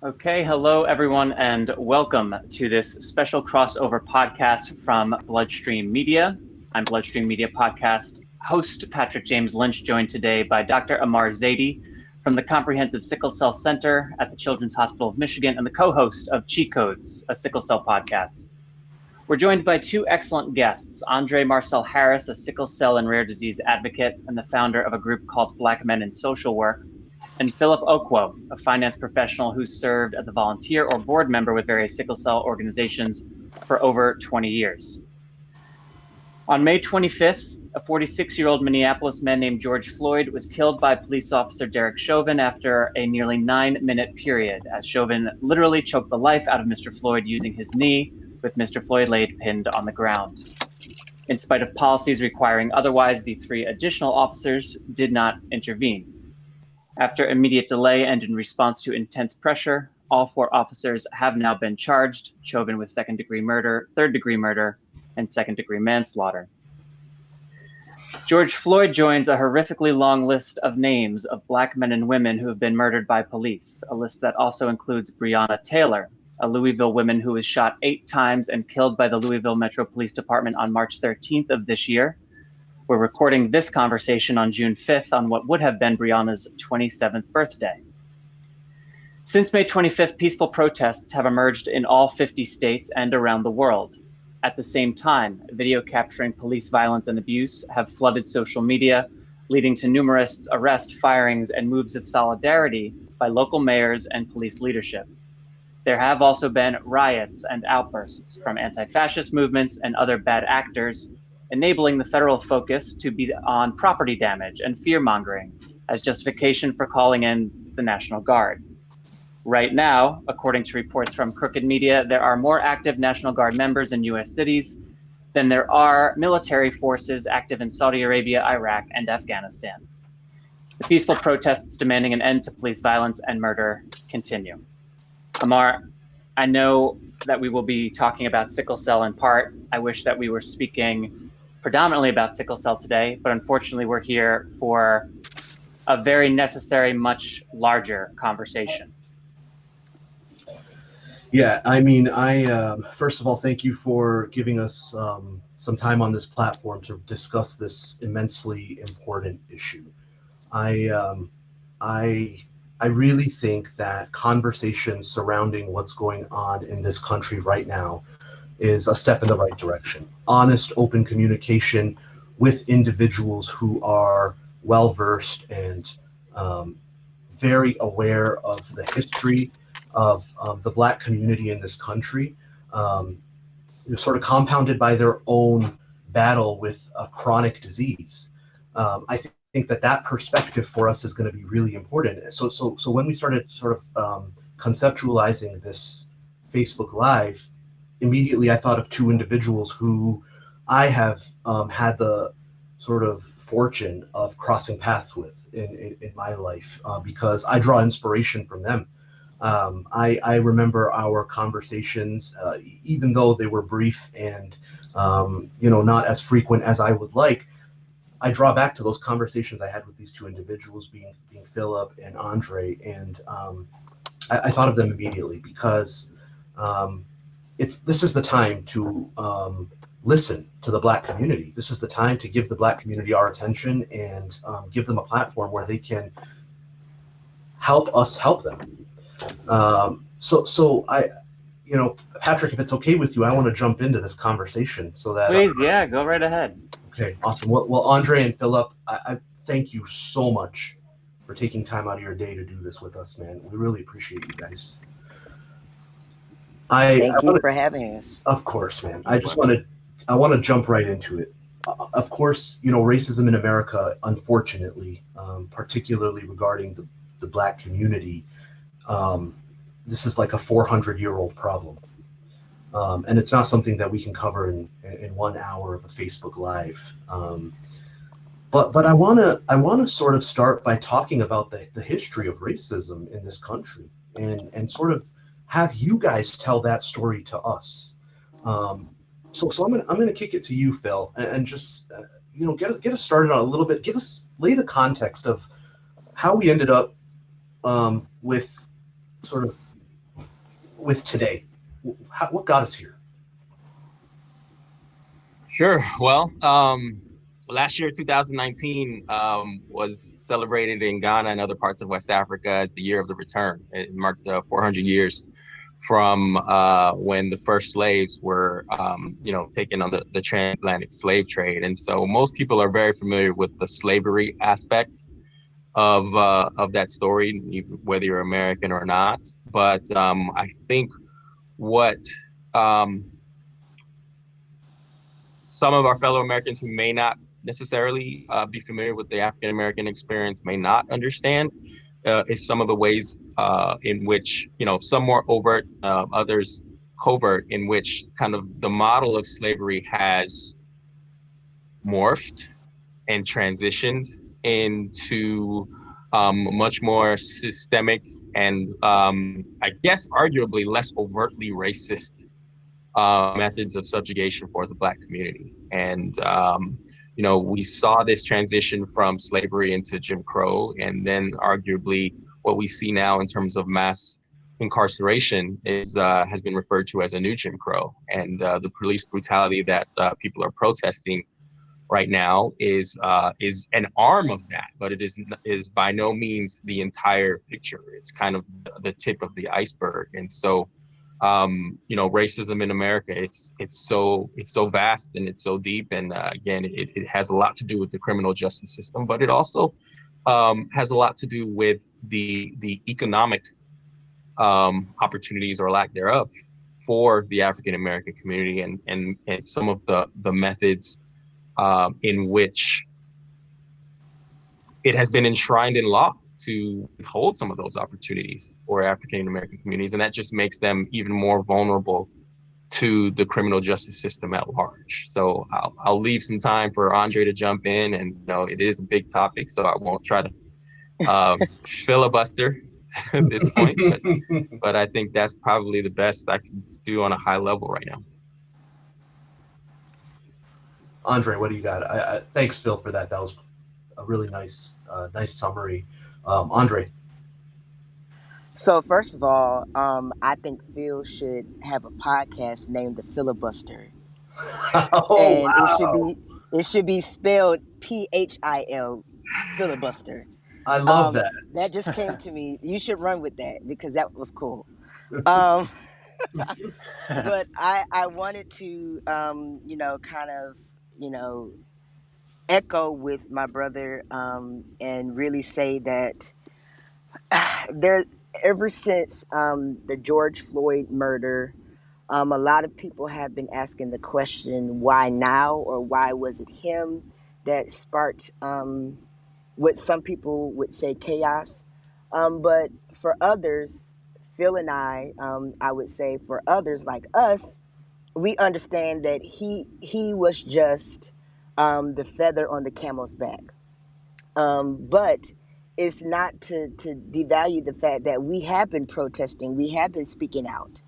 Okay, hello everyone, and welcome to this special crossover podcast from BloodStream Media. I'm BloodStream Media podcast host Patrick James Lynch, joined today by Dr. Ahmar Zaidi from the Comprehensive Sickle Cell Center at the Children's Hospital of Michigan and the co-host of Cheat Codes, a sickle cell podcast. We're joined by two excellent guests, André Marcel Harris, a sickle cell and rare disease advocate and the founder of a group called Black Men in Social Work, and Phillip Okwo, a finance professional who served as a volunteer or board member with various sickle cell organizations for over 20 years. On May 25th, a 46-year-old Minneapolis man named George Floyd was killed by police officer Derek Chauvin after a nearly 9-minute period, as Chauvin literally choked the life out of Mr. Floyd using his knee, with Mr. Floyd laid pinned on the ground. In spite of policies requiring otherwise, the three additional officers did not intervene. After immediate delay and in response to intense pressure, all four officers have now been charged, Chauvin with second-degree murder, third-degree murder, and second-degree manslaughter. George Floyd joins a horrifically long list of names of Black men and women who have been murdered by police, a list that also includes Breonna Taylor, a Louisville woman who was shot 8 times and killed by the Louisville Metro Police Department on March 13th of this year. We're recording this conversation on June 5th on what would have been Breonna's 27th birthday. Since May 25th, peaceful protests have emerged in all 50 states and around the world. At the same time, video capturing police violence and abuse have flooded social media, leading to numerous arrests, firings, and moves of solidarity by local mayors and police leadership. There have also been riots and outbursts from anti-fascist movements and other bad actors, enabling the federal focus to be on property damage and fear-mongering as justification for calling in the National Guard. Right now, according to reports from Crooked Media, there are more active National Guard members in U.S. cities than there are military forces active in Saudi Arabia, Iraq, and Afghanistan. The peaceful protests demanding an end to police violence and murder continue. Ahmar, I know that we will be talking about sickle cell in part. I wish that we were speaking predominantly about sickle cell today, but unfortunately we're here for a very necessary, much larger conversation. Yeah, I mean, first of all, thank you for giving us some time on this platform to discuss this immensely important issue. I really think that conversations surrounding what's going on in this country right now is a step in the right direction. Honest, open communication with individuals who are well-versed and very aware of the history of the Black community in this country, sort of compounded by their own battle with a chronic disease. I think that perspective for us is going to be really important. So when we started sort of conceptualizing this Facebook Live, immediately I thought of two individuals who I have had the sort of fortune of crossing paths with in my life because I draw inspiration from them. I remember our conversations, even though they were brief and not as frequent as I would like. I draw back to those conversations I had with these two individuals, being Phillip and André, and I thought of them immediately because this is the time to listen to the Black community. This is the time to give the Black community our attention and give them a platform where they can help us help them. So I, Patrick, if it's okay with you, I want to jump into this conversation so that. Please, yeah, go right ahead. Okay, awesome. Well, André and Phillip, I thank you so much for taking time out of your day to do this with us, man. We really appreciate you guys. Thank you for having us. Of course, man. I want to jump right into it. Of course, racism in America, unfortunately, particularly regarding the Black community, this is like a 400-year-old problem. And it's not something that we can cover in 1 hour of a Facebook Live. But I want to sort of start by talking about the history of racism in this country and sort of have you guys tell that story to us. So I'm gonna kick it to you, Phil, and just get us started on a little bit. Lay the context of how we ended up with sort of with today? What got us here? Sure. Well, last year, 2019, was celebrated in Ghana and other parts of West Africa as the year of the return. It marked 400 years from when the first slaves were, taken on the transatlantic slave trade. And so most people are very familiar with the slavery aspect of that story, whether you're American or not. But I think what some of our fellow Americans who may not necessarily be familiar with the African American experience may not understand is some of the ways in which, some more overt, others covert, in which kind of the model of slavery has morphed and transitioned into much more systemic and I guess arguably less overtly racist methods of subjugation for the Black community. And, we saw this transition from slavery into Jim Crow, and then arguably what we see now in terms of mass incarceration has been referred to as a new Jim Crow. And the police brutality that people are protesting right now is an arm of that, but it is by no means the entire picture. It's kind of the tip of the iceberg. And so racism in America, it's so vast and it's so deep, and again, it has a lot to do with the criminal justice system, but it also has a lot to do with the economic opportunities or lack thereof for the African American community, and some of the methods in which it has been enshrined in law to withhold some of those opportunities for African American communities. And that just makes them even more vulnerable to the criminal justice system at large. So I'll leave some time for André to jump in, and it is a big topic, so I won't try to filibuster at this point, but I think that's probably the best I can do on a high level right now. André, what do you got? Thanks, Phil, for that. That was a really nice summary. André. So first of all, I think Phil should have a podcast named The Filibuster, Oh, and wow. it should be spelled PHIL, filibuster. I love that. That just came to me. You should run with that because that was cool. Um, but I wanted to kind of echo with my brother and really say that there ever since the George Floyd murder, a lot of people have been asking the question, why now, or why was it him that sparked what some people would say chaos. But for others, Phil and I would say for others like us, we understand that he was just the feather on the camel's back. But it's not to devalue the fact that we have been protesting, we have been speaking out,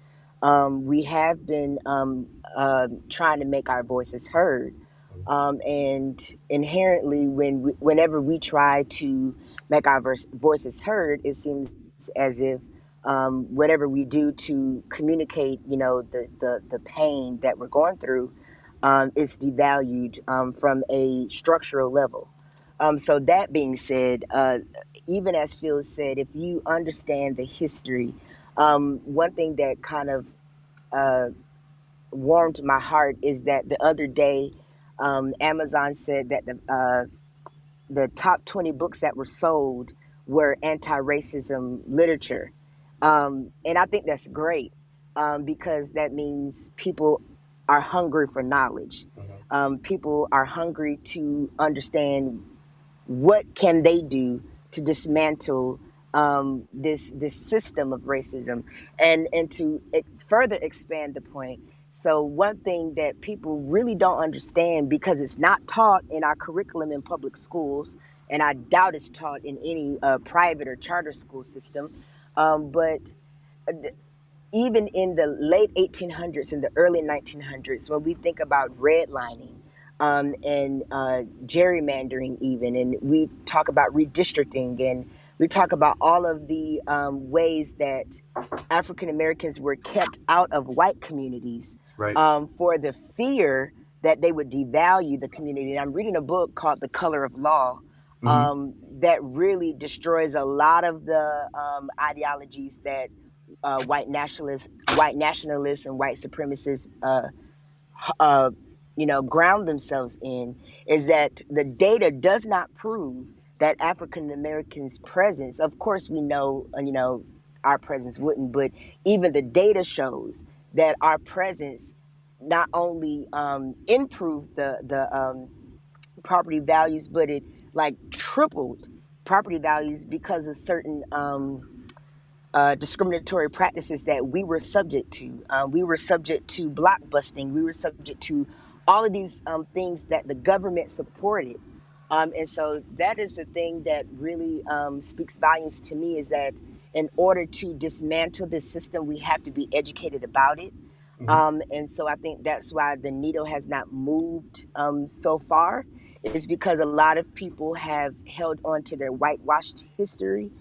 we have been trying to make our voices heard. And inherently, whenever we try to make our voices heard, it seems as if whatever we do to communicate, the pain that we're going through, is devalued from a structural level. So that being said, even as Phil said, if you understand the history, one thing that kind of warmed my heart is that the other day, Amazon said that the top 20 books that were sold were anti-racism literature. And I think that's great because that means people are hungry for knowledge. People are hungry to understand what can they do to dismantle this system of racism, and to further expand the point. So one thing that people really don't understand, because it's not taught in our curriculum in public schools, and I doubt it's taught in any private or charter school system, but even in the late 1800s and the early 1900s, when we think about redlining and gerrymandering even, and we talk about redistricting and We talk about all of the ways that African Americans were kept out of white communities Right. for the fear that they would devalue the community. And I'm reading a book called The Color of Law Mhm. that really destroys a lot of the ideologies that white nationalists, and white supremacists uh, ground themselves in, is that the data does not prove that African Americans' presence, of course we know, our presence wouldn't, but even the data shows that our presence not only improved the property values, but it like tripled property values because of certain discriminatory practices that we were subject to. We were subject to block busting. We were subject to all of these things that the government supported. And so that is the thing that really speaks volumes to me, is that in order to dismantle this system, we have to be educated about it. Mhm. And so I think that's why the needle has not moved so far, is because a lot of people have held on to their whitewashed history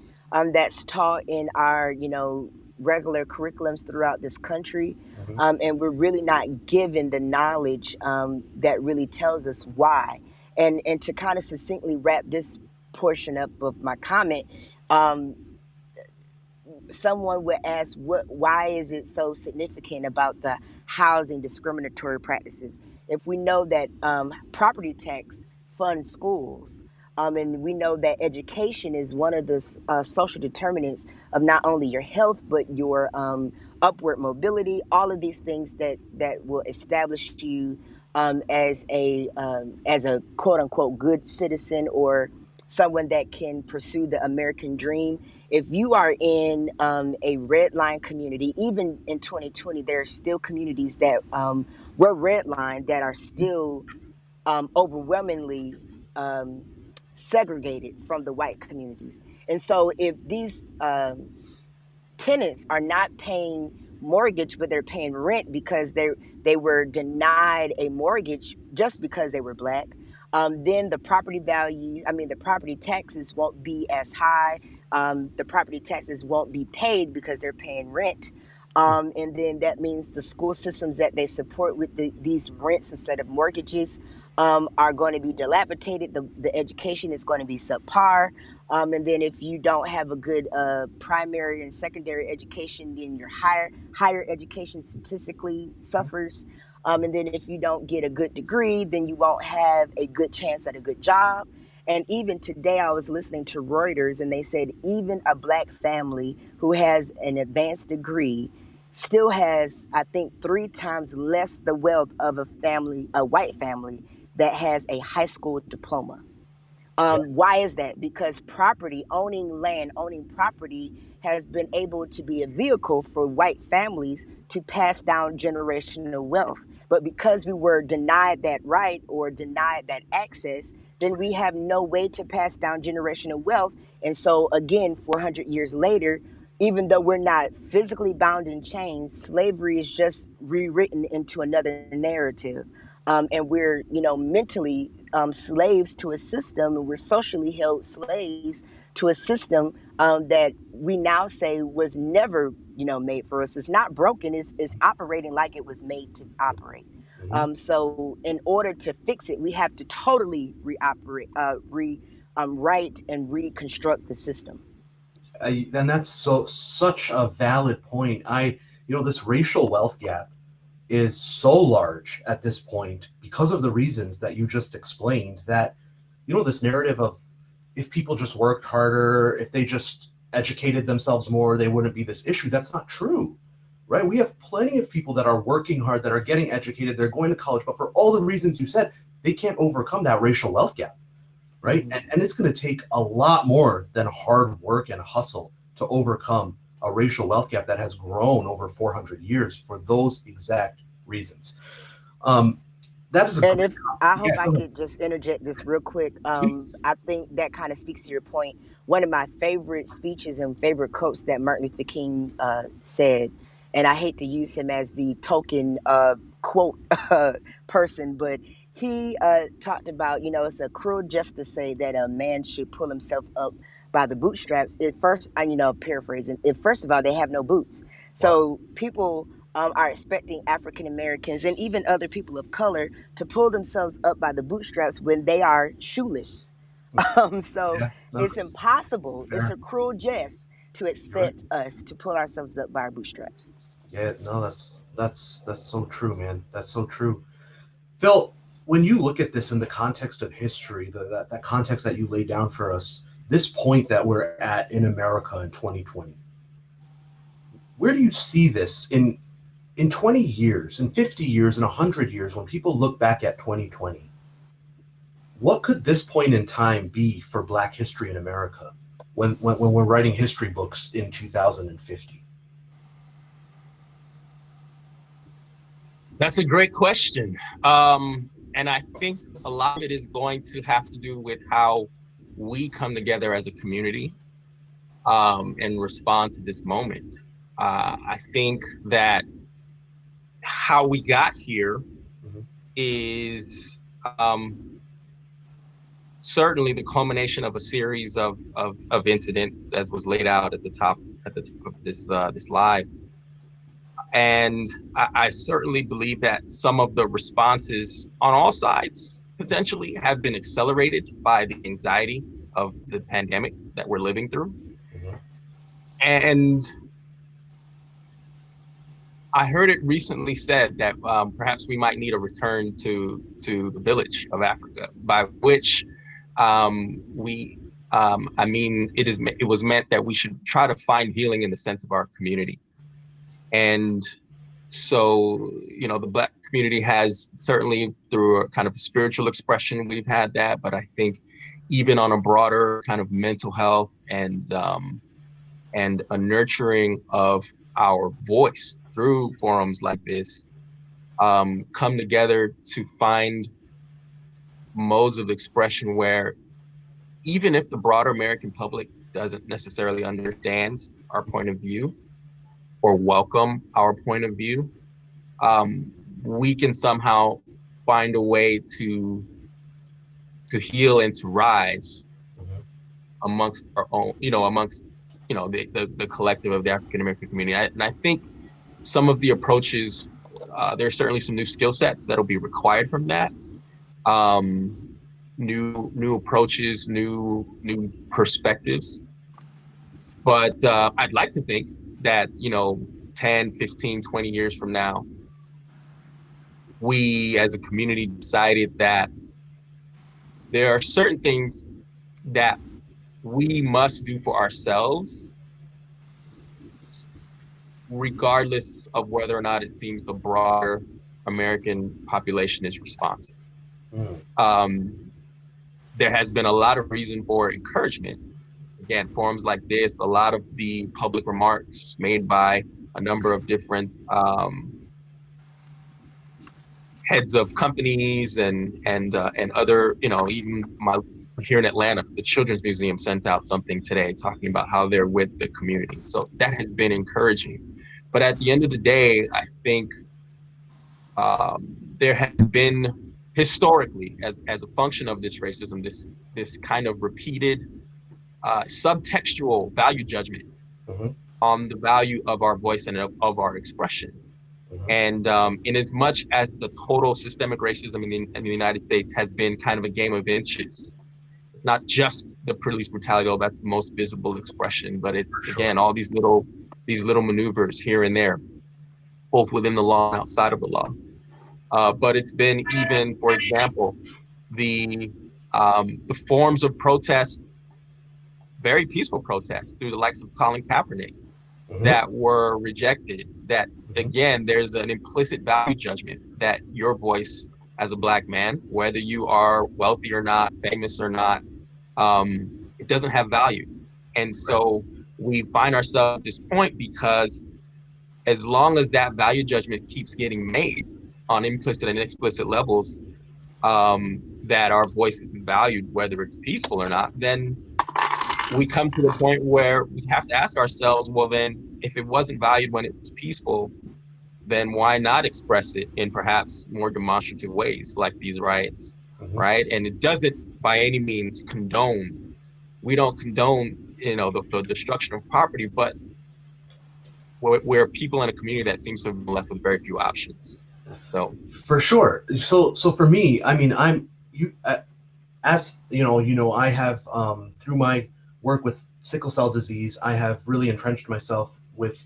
that's taught in our, regular curriculums throughout this country. Mhm. And we're really not given the knowledge that really tells us why. And to kind of succinctly wrap this portion up of my comment, um, someone would ask, why is it so significant about the housing discriminatory practices? If we know that property tax funds schools, and we know that education is one of the social determinants of not only your health but your upward mobility, all of these things that will establish you as a quote unquote good citizen, or someone that can pursue the American dream. If you are in a red line community, even in 2020, there are still communities that were red line that are still overwhelmingly um, segregated from the white communities. And so if these tenants are not paying mortgage, but they're paying rent because they were denied a mortgage just because they were black, then the property value, I mean, the property taxes won't be as high. The property taxes won't be paid because they're paying rent. And then that means the school systems that they support with these rents instead of mortgages are going to be dilapidated. The education is going to be subpar. And then if you don't have a good primary and secondary education, then your higher education statistically suffers. And then if you don't get a good degree, then you won't have a good chance at a good job. And even today, I was listening to Reuters, and they said even a black family who has an advanced degree still has, I think, 3 times less the wealth of a white family that has a high school diploma. Why is that? Because owning land, owning property has been able to be a vehicle for white families to pass down generational wealth. But because we were denied that right or denied that access, then we have no way to pass down generational wealth. And so, again, 400 years later, even though we're not physically bound in chains, slavery is just rewritten into another narrative. And we're, mentally slaves to a system, and we're socially held slaves to a system that we now say was never, made for us. It's not broken. It's operating like it was made to operate. Mhm. So in order to fix it, we have to totally write and reconstruct the system. And that's such a valid point. This racial wealth gap is so large at this point because of the reasons that you just explained, that this narrative of, if people just worked harder, if they just educated themselves more, they wouldn't be this issue. That's not true, right? We have plenty of people that are working hard, that are getting educated, they're going to college, but for all the reasons you said, they can't overcome that racial wealth gap, right? And it's going to take a lot more than hard work and hustle to overcome a racial wealth gap that has grown over 400 years for those exact reasons. That is a And if I hope yeah, I go ahead, could just interject this real quick. please. I think that kind of speaks to your point. One of my favorite speeches and favorite quotes that Martin Luther King said, and I hate to use him as the token quote person, but he talked about, it's a cruel just to say that a man should pull himself up by the bootstraps, at first, paraphrasing, first of all, they have no boots. So people are expecting African Americans and even other people of color to pull themselves up by the bootstraps when they are shoeless. So Yeah, no, it's impossible. fair. It's a cruel jest to expect us to pull ourselves up by our bootstraps. Yeah, no, that's so true, man. That's so true. Phil, when you look at this in the context of history, that context that you laid down for us, this point that we're at in America in 2020, where do you see this in 20 years, in 50 years, in 100 years, when people look back at 2020? What could this point in time be for Black history in America when we're writing history books in 2050? That's a great question. And I think a lot of it is going to have to do with how we come together as a community and respond to this moment. I think that how we got here is certainly the culmination of a series of incidents, as was laid out at the top of this live. And I certainly believe that some of the responses on all sides potentially have been accelerated by the anxiety of the pandemic that we're living through. And I heard it recently said that perhaps we might need a return to the village of Africa, by which I mean, it was meant that we should try to find healing in the sense of our community. And so, the Black community has certainly, through a kind of spiritual expression, we've had that, but I think even on a broader kind of mental health and a nurturing of our voice through forums like this, come together to find modes of expression where even if the broader American public doesn't necessarily understand our point of view or welcome our point of view, we can somehow find a way to heal and to rise amongst our own, the collective of the African American community. And I think some of the approaches, there's certainly some new skill sets that'll be required from that. New approaches, new perspectives. But I'd like to think that, 10, 15, 20 years from now, we as a community decided that there are certain things that we must do for ourselves, regardless of whether or not it seems the broader American population is responsive. There has been a lot of reason for encouragement. Again, forums like this, a lot of the public remarks made by a number of different heads of companies and other, even here in Atlanta, the Children's Museum sent out something today talking about how they're with the community. So that has been encouraging. But at the end of the day, I think there has been historically, as a function of this racism, this kind of repeated subtextual value judgment on the value of our voice and of our expression. And in as much as the total systemic racism in the United States has been kind of a game of inches, it's not just the police brutality, that's the most visible expression, but it's, again, all these little maneuvers here and there, both within the law and outside of the law. But it's been even, for example, the forms of protest, very peaceful protest through the likes of Colin Kaepernick, that were rejected. That, again, there's an implicit value judgment that your voice as a Black man, whether you are wealthy or not, famous or not, it doesn't have value. And so we find ourselves at this point because as long as that value judgment keeps getting made on implicit and explicit levels, that our voice isn't valued, whether it's peaceful or not, then we come to the point where we have to ask ourselves, well, then, if it wasn't valued when it was peaceful, then why not express it in perhaps more demonstrative ways like these riots, right? And it doesn't by any means condone. We don't condone the destruction of property, but where people in a community that seems to have been left with very few options. So for sure. So for me, I mean, as I have through my work with sickle cell disease, I have really entrenched myself with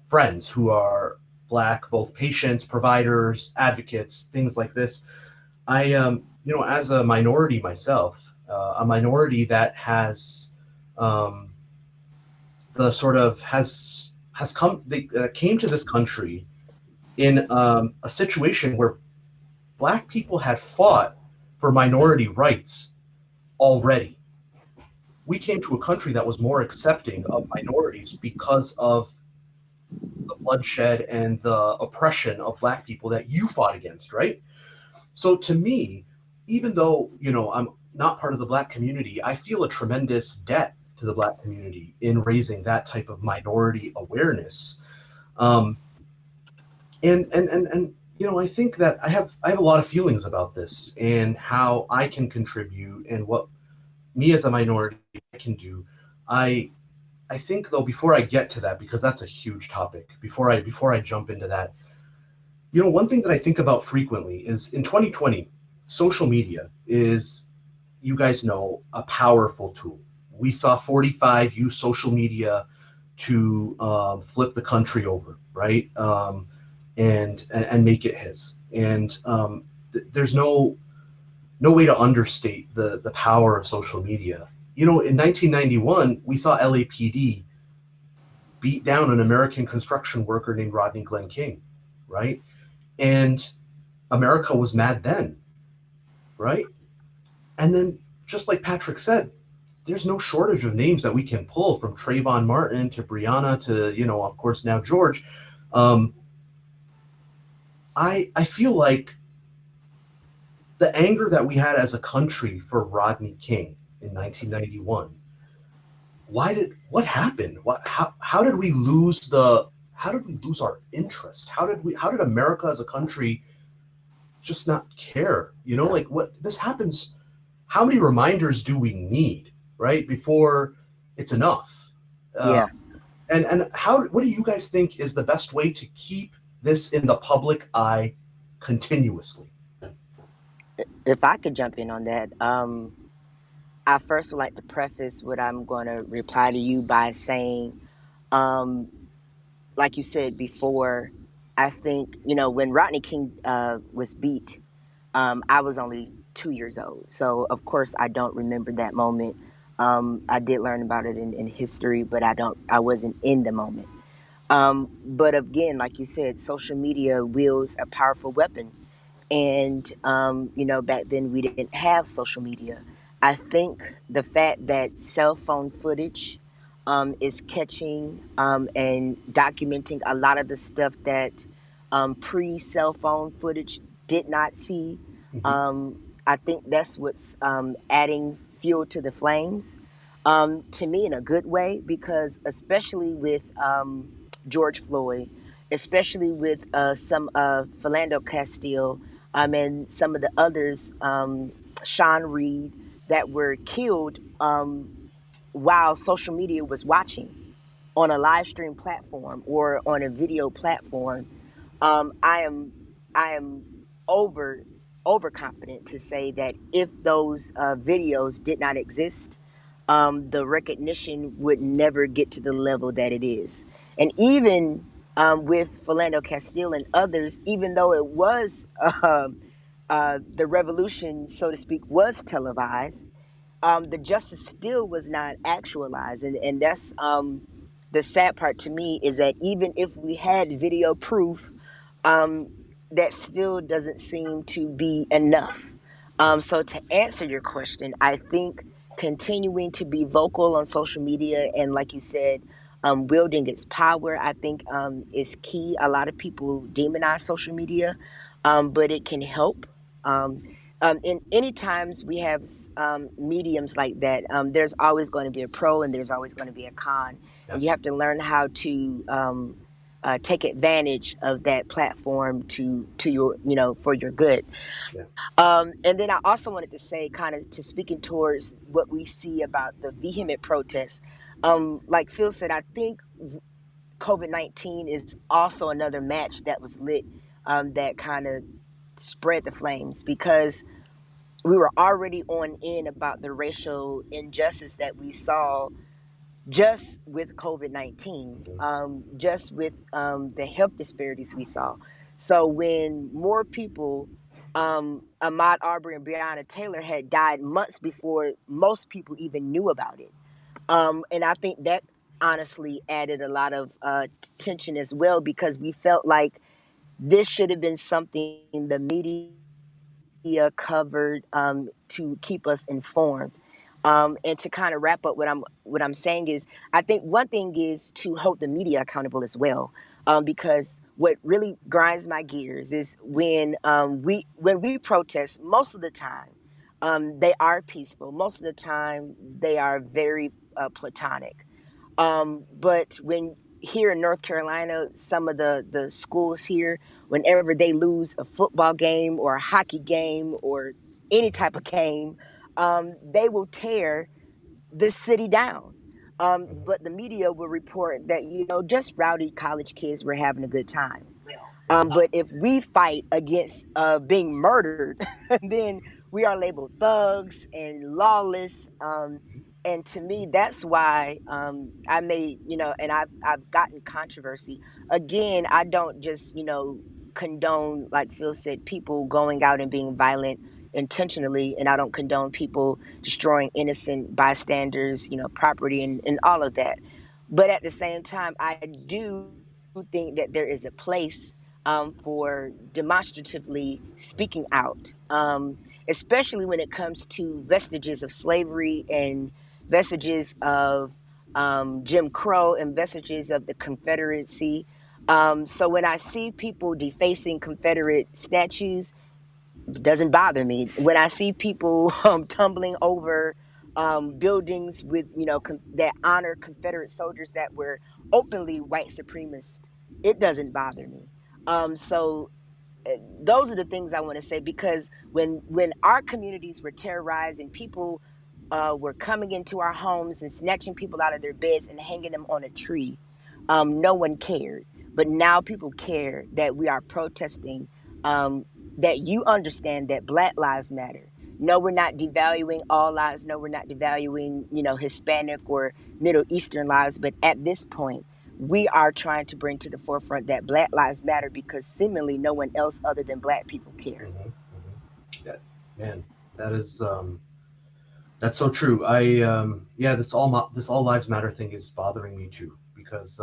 friends who are Black, both patients, providers, advocates, things like this. I as a minority myself, a minority that has the sort of has come they came to this country in a situation where Black people had fought for minority rights already. We came to a country that was more accepting of minorities because of the bloodshed and the oppression of Black people that you fought against, right? So to me, even though, I'm not part of the Black community, I feel a tremendous debt to the Black community in raising that type of minority awareness. And I think that I have a lot of feelings about this and how I can contribute and what me as a minority can do. I think though, before I get to that, because that's a huge topic, before I jump into that, one thing that I think about frequently is in 2020, social media is, you guys know, a powerful tool. We saw 45 use social media to flip the country over, right? And make it his. And there's no way to understate the power of social media. In 1991, we saw LAPD beat down an American construction worker named Rodney Glenn King, right? And America was mad then, right? And then, just like Patrick said, there's no shortage of names that we can pull, from Trayvon Martin to Breonna to, of course, now George. I feel like the anger that we had as a country for Rodney King in 1991, what happened? How did we lose our interest? How did America as a country just not care? What this happens, how many reminders do we need, right, before it's enough? Yeah. And what do you guys think is the best way to keep this in the public eye continuously? If I could jump in on that, I first would like to preface what I'm going to reply to you by saying, like you said before, I think, when Rodney King was beat, I was only 2 years old. So, of course, I don't remember that moment. I did learn about it in history, but I wasn't in the moment. But again, like you said, social media wields a powerful weapon. And, back then we didn't have social media. I think the fact that cell phone footage is catching and documenting a lot of the stuff that pre-cell phone footage did not see. I think that's what's adding fuel to the flames, to me, in a good way, because especially with George Floyd, especially with some Philando Castile, and some of the others, Sean Reed, that were killed while social media was watching on a live stream platform or on a video platform. I am overconfident to say that if those videos did not exist, the recognition would never get to the level that it is. And even with Philando Castile and others, even though it was the revolution, so to speak, was televised, the justice still was not actualized. And that's the sad part to me, is that even if we had video proof, that still doesn't seem to be enough. So to answer your question, I think continuing to be vocal on social media and, like you said, wielding its power, I think is key. A lot of people demonize social media, but it can help. In any times we have mediums like that, there's always going to be a pro and there's always going to be a con, and you have to learn how to take advantage of that platform to your, for your good. Yeah. And then I also wanted to say, kind of to speaking towards what we see about the vehement protests. Like Phil said, I think COVID-19 is also another match that was lit, that kind of spread the flames, because we were already on in about the racial injustice that we saw just with COVID-19, just with the health disparities we saw. So when more people, Ahmaud Arbery and Breonna Taylor had died months before most people even knew about it. And I think that honestly added a lot of tension as well, because we felt like this should have been something the media covered, to keep us informed. And to kind of wrap up what I'm saying is, I think one thing is to hold the media accountable as well. Because what really grinds my gears is when we protest. Most of the time, they are peaceful. Most of the time, they are very platonic. But when here in North Carolina, some of the schools here, whenever they lose a football game or a hockey game or any type of game, they will tear the city down. But the media will report that, just rowdy college kids were having a good time. But if we fight against being murdered, then we are labeled thugs and lawless. And to me, that's why I made, and I've gotten controversy. Again, I don't just, condone, like Phil said, people going out and being violent intentionally, and I don't condone people destroying innocent bystanders, property and all of that. But at the same time, I do think that there is a place for demonstratively speaking out, especially when it comes to vestiges of slavery and vestiges of Jim Crow and vestiges of the Confederacy. So when I see people defacing Confederate statues, it doesn't bother me. When I see people tumbling over buildings with, that honor Confederate soldiers that were openly white supremacists, it doesn't bother me. So those are the things I want to say, because when our communities were terrorized and people were coming into our homes and snatching people out of their beds and hanging them on a tree, no one cared. But now people care that we are protesting, that you understand that Black lives matter. No, we're not devaluing all lives. No, we're not devaluing, Hispanic or Middle Eastern lives. But at this point, we are trying to bring to the forefront that Black lives matter, because seemingly no one else other than Black people care. Yeah, man, that is that's so true. Yeah, this all lives matter thing is bothering me too, because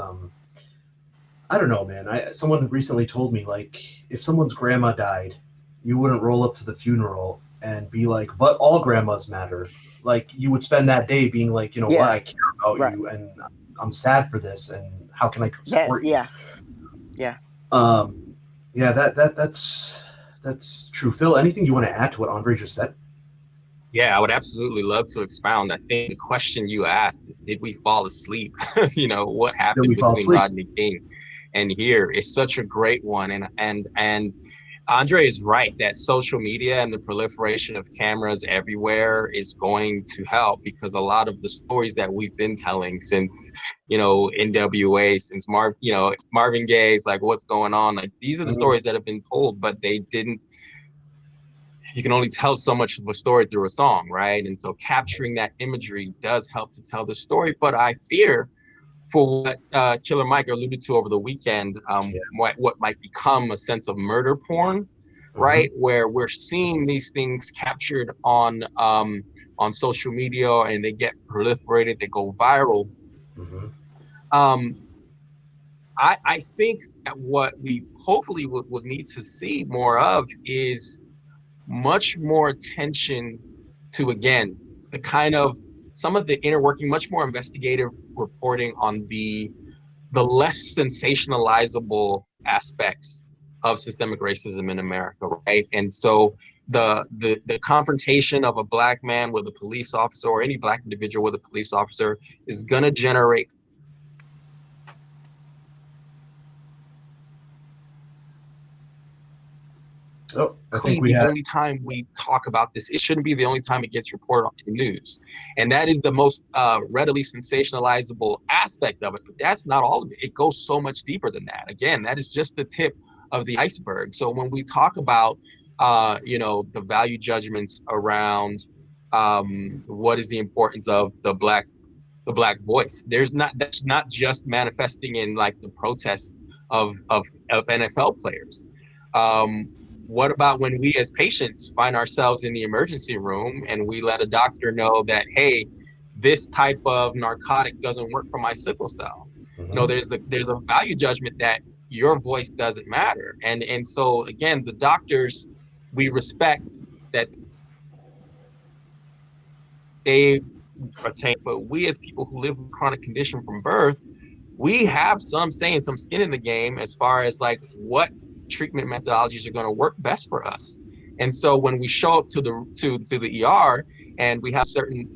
I don't know, man. Someone recently told me, like, if someone's grandma died, you wouldn't roll up to the funeral and be like, "But all grandmas matter." Like, you would spend that day being like, you know what, Yeah, I care about right. you, and I'm sad for this, and how can I support you? Yeah. Um, yeah, that's true. Phil, anything you want to add to what Andre just said? Yeah, I would absolutely love to expound. I think the question you asked is, did we fall asleep? What Then we happened fall between asleep. Rodney King and here is such a great one. And Andre is right that social media and the proliferation of cameras everywhere is going to help, because a lot of the stories that we've been telling since, NWA, since Marvin Gaye's, like, what's going on, like, these are the Mhm. stories that have been told, but they didn't, you can only tell so much of a story through a song, right? And so capturing that imagery does help to tell the story. But I fear for what Killer Mike alluded to over the weekend, Yeah. what might become a sense of murder porn, Mhm. right? Where we're seeing these things captured on social media, and they get proliferated, they go viral. Mhm. Um, I think that what we hopefully would need to see more of is much more attention to, again, the kind of some of the inner working, much more investigative reporting on the less sensationalizable aspects of systemic racism in America, right? And so the confrontation of a Black man with a police officer, or any Black individual with a police officer, is going to generate Oh, I think The only time we talk about this, it shouldn't be the only time it gets reported on the news. And that is the most readily sensationalizable aspect of it. But that's not all of it. It goes so much deeper than that. Again, that is just the tip of the iceberg. So when we talk about, the value judgments around what is the importance of the black voice, that's not just manifesting in like the protests of NFL players. What about when we as patients find ourselves in the emergency room and we let a doctor know that, hey, this type of narcotic doesn't work for my sickle cell? There's a value judgment that your voice doesn't matter. And so again, the doctors, we respect that they attain, but we as people who live with chronic condition from birth, we have some saying, some skin in the game as far as like what treatment methodologies are going to work best for us. And so when we show up to the ER and we have certain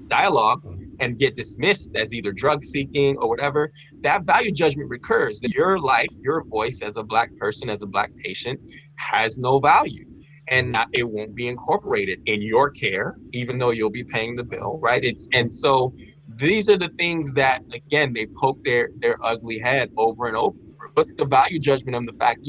dialogue and get dismissed as either drug seeking or whatever, that value judgment recurs, that your life, your voice as a Black person, as a Black patient, has no value. And it won't be incorporated in your care, even though you'll be paying the bill, right? And so these are the things that, again, they poke their ugly head over and over. What's the value judgment on the fact,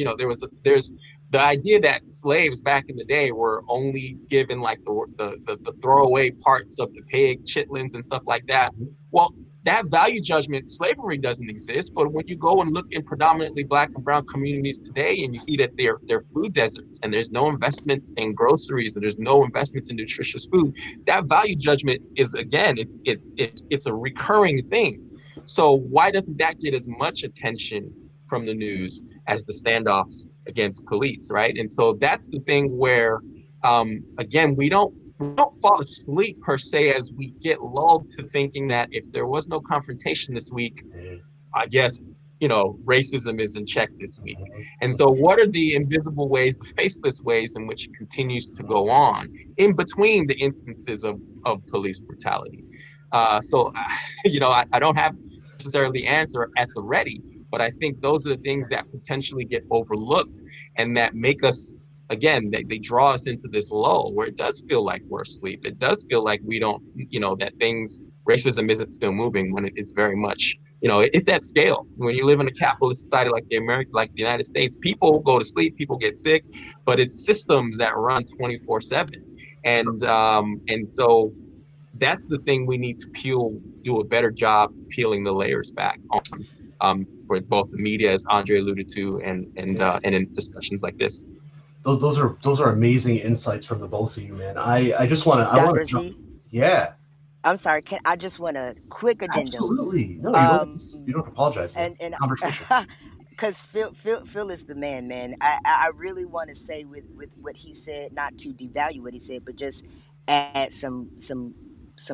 there's the idea that slaves back in the day were only given like the throwaway parts of the pig chitlins and stuff like that. Well, that value judgment, slavery doesn't exist. But when you go and look in predominantly Black and brown communities today, and you see that they're food deserts, and there's no investments in groceries, and there's no investments in nutritious food, that value judgment is, again, it's a recurring thing. So why doesn't that get as much attention from the news as the standoffs against police, right? And so that's the thing where, again, we don't fall asleep per se as we get lulled to thinking that if there was no confrontation this week, I guess, racism is in check this week. And so what are the invisible ways, the faceless ways in which it continues to go on in between the instances of police brutality? So, I don't have necessarily the answer at the ready, but I think those are the things that potentially get overlooked and that make us, again, they draw us into this lull where it does feel like we're asleep. It does feel like we don't, that racism isn't still moving when it is very much, it's at scale. When you live in a capitalist society like the United States, people go to sleep, people get sick, but it's systems that run 24/7. And so that's the thing we need to do a better job of peeling the layers back on, for both the media, as André alluded to, and in discussions like this. Those are amazing insights from the both of you, man. I just want to Dr. Z, yeah, I'm sorry. I just want a quick addendum. absolutely. No, you don't apologize, man. And Conversation. because Phil is the man. I really want to say with what he said, not to devalue what he said, but just add some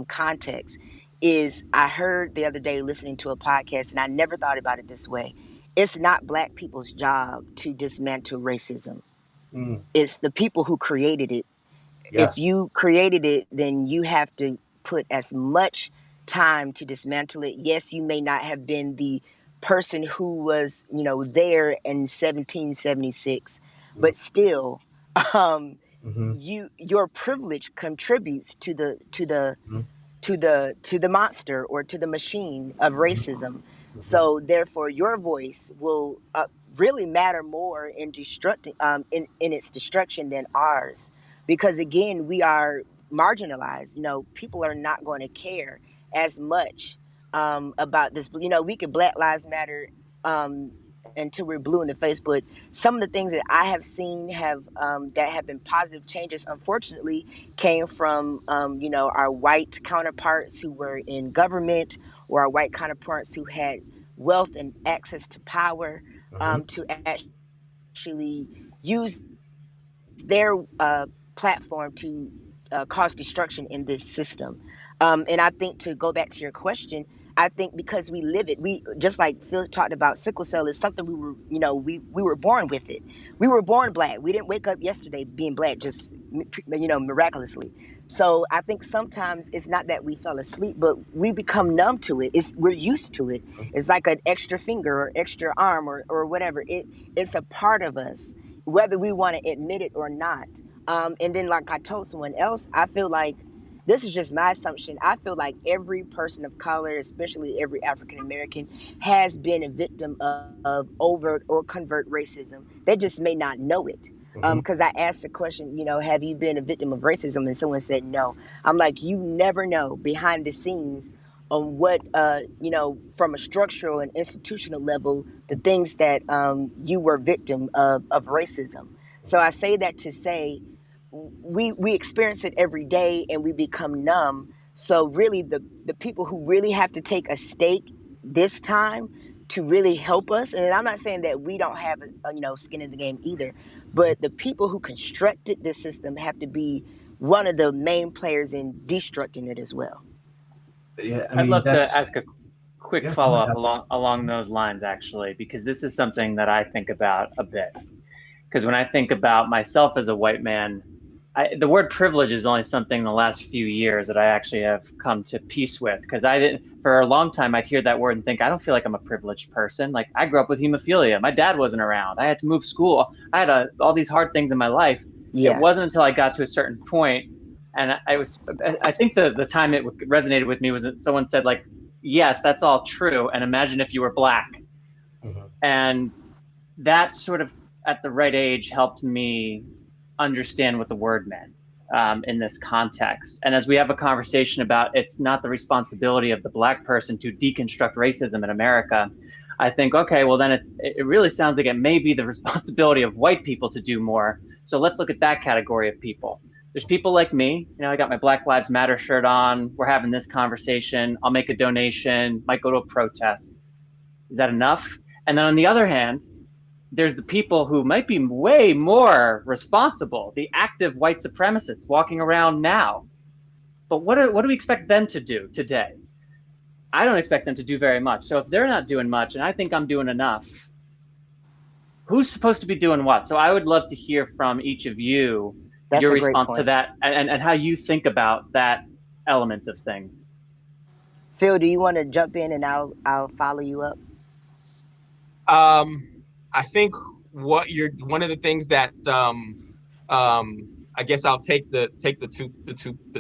context. Is I heard the other day listening to a podcast, and I never thought about it this way. It's not Black people's job to dismantle racism. It's the people who created it. If Yes. you created it, then you have to put as much time to dismantle it. Yes, you may not have been the person who was, there in 1776, but still, your privilege contributes to the monster or to the machine of racism. So therefore, your voice will really matter more in in its destruction than ours, because again, we are marginalized. People are not going to care as much about this. We could Black Lives Matter until we're blue in the face, but some of the things that I have seen that have been positive changes, unfortunately, came from our white counterparts who were in government, or our white counterparts who had wealth and access to power, to actually use their platform to cause destruction in this system. And I think, to go back to your question, I think because we live it, we, just like Phil talked about, sickle cell is something we were born with it. We were born Black. We didn't wake up yesterday being Black, just miraculously. So I think sometimes it's not that we fell asleep, but we become numb to it. We're used to it. It's like an extra finger or extra arm or whatever. It's a part of us. whether we want to admit it or not. And then, like I told someone else, I feel like this is just my assumption. I feel like every person of color, especially every African American, has been a victim of overt or covert racism. They just may not know it. Mhm. Because I asked the question, have you been a victim of racism? And someone said no. I'm like, you never know behind the scenes on what, from a structural and institutional level, the things that you were victim of racism. So I say that to say we experience it every day and we become numb. So really the people who really have to take a stake this time to really help us, and I'm not saying that we don't have skin in the game either, but the people who constructed this system have to be one of the main players in destructing it as well. Yeah, I I'd mean love to that's ask a quick yeah. Go follow ahead, up Ahmar. along those lines, actually, because this is something that I think about a bit. Because when I think about myself as a white man, the word privilege is only something in the last few years that I actually have come to peace with. Because I didn't, for a long time, I'd hear that word and think, I don't feel like I'm a privileged person. Like, I grew up with hemophilia. My dad wasn't around. I had to move school. I had all these hard things in my life. It Yeah, wasn't until I got to a certain point, and I think the time it resonated with me was that someone said, like, yes, that's all true. And imagine if you were black. Mhm. And that sort of at the right age helped me understand what the word meant in this context. And as we have a conversation about it's not the responsibility of the black person to deconstruct racism in America, I think, okay, well then it really sounds like it may be the responsibility of white people to do more. So let's look at that category of people. There's people like me, I got my Black Lives Matter shirt on. We're having this conversation. I'll make a donation, might go to a protest. Is that enough? And then on the other hand, there's the people who might be way more responsible, the active white supremacists walking around now. But what do we expect them to do today? I don't expect them to do very much. So if they're not doing much, and I think I'm doing enough, who's supposed to be doing what? So I would love to hear from each of you that's your a great response to point. that and how you think about that element of things. Phil, do you want to jump in and I'll follow you up? I think one of the things that I guess I'll take the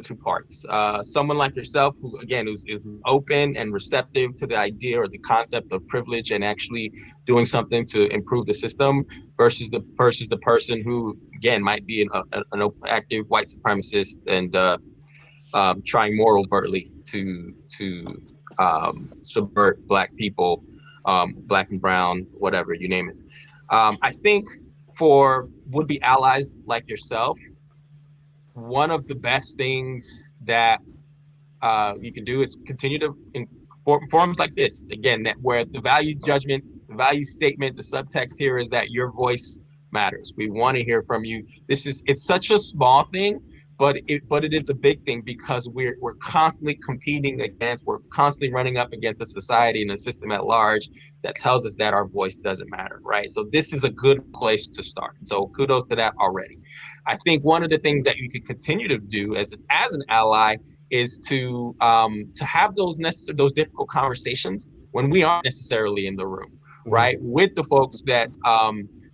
two parts. Someone like yourself, who again is open and receptive to the idea or the concept of privilege and actually doing something to improve the system, versus the person who again might be an active white supremacist and trying more overtly to subvert Black people, Black and brown, whatever you name it. I think for would-be allies like yourself, one of the best things that you can do is continue to in forums like this, again, that where the value judgment, the value statement, the subtext here is that your voice matters. We want to hear from you. It's such a small thing, but it is a big thing, because we're constantly competing against, we're constantly running up against a society and a system at large that tells us that our voice doesn't matter, right? So this is a good place to start. So kudos to that already. I think one of the things that you can continue to do as an ally is to have those difficult conversations when we aren't necessarily in the room, right? With the folks that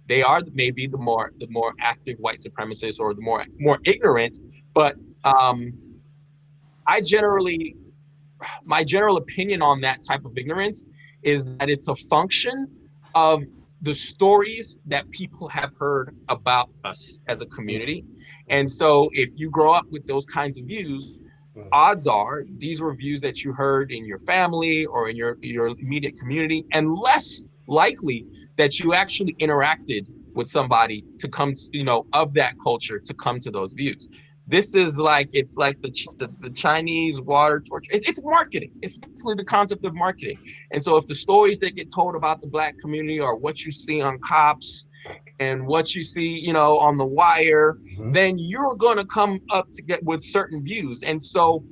they are maybe the more active white supremacists or the more ignorant, but my general opinion on that type of ignorance is that it's a function of the stories that people have heard about us as a community. And so if you grow up with those kinds of views, odds are these were views that you heard in your family or in your immediate community, and less likely that you actually interacted with somebody to come, of that culture to come to those views. This is like, it's like the Chinese water torture. It's marketing. It's basically the concept of marketing. And so if the stories that get told about the Black community are what you see on Cops and what you see, on The Wire, then you're going to come up to get with certain views. And so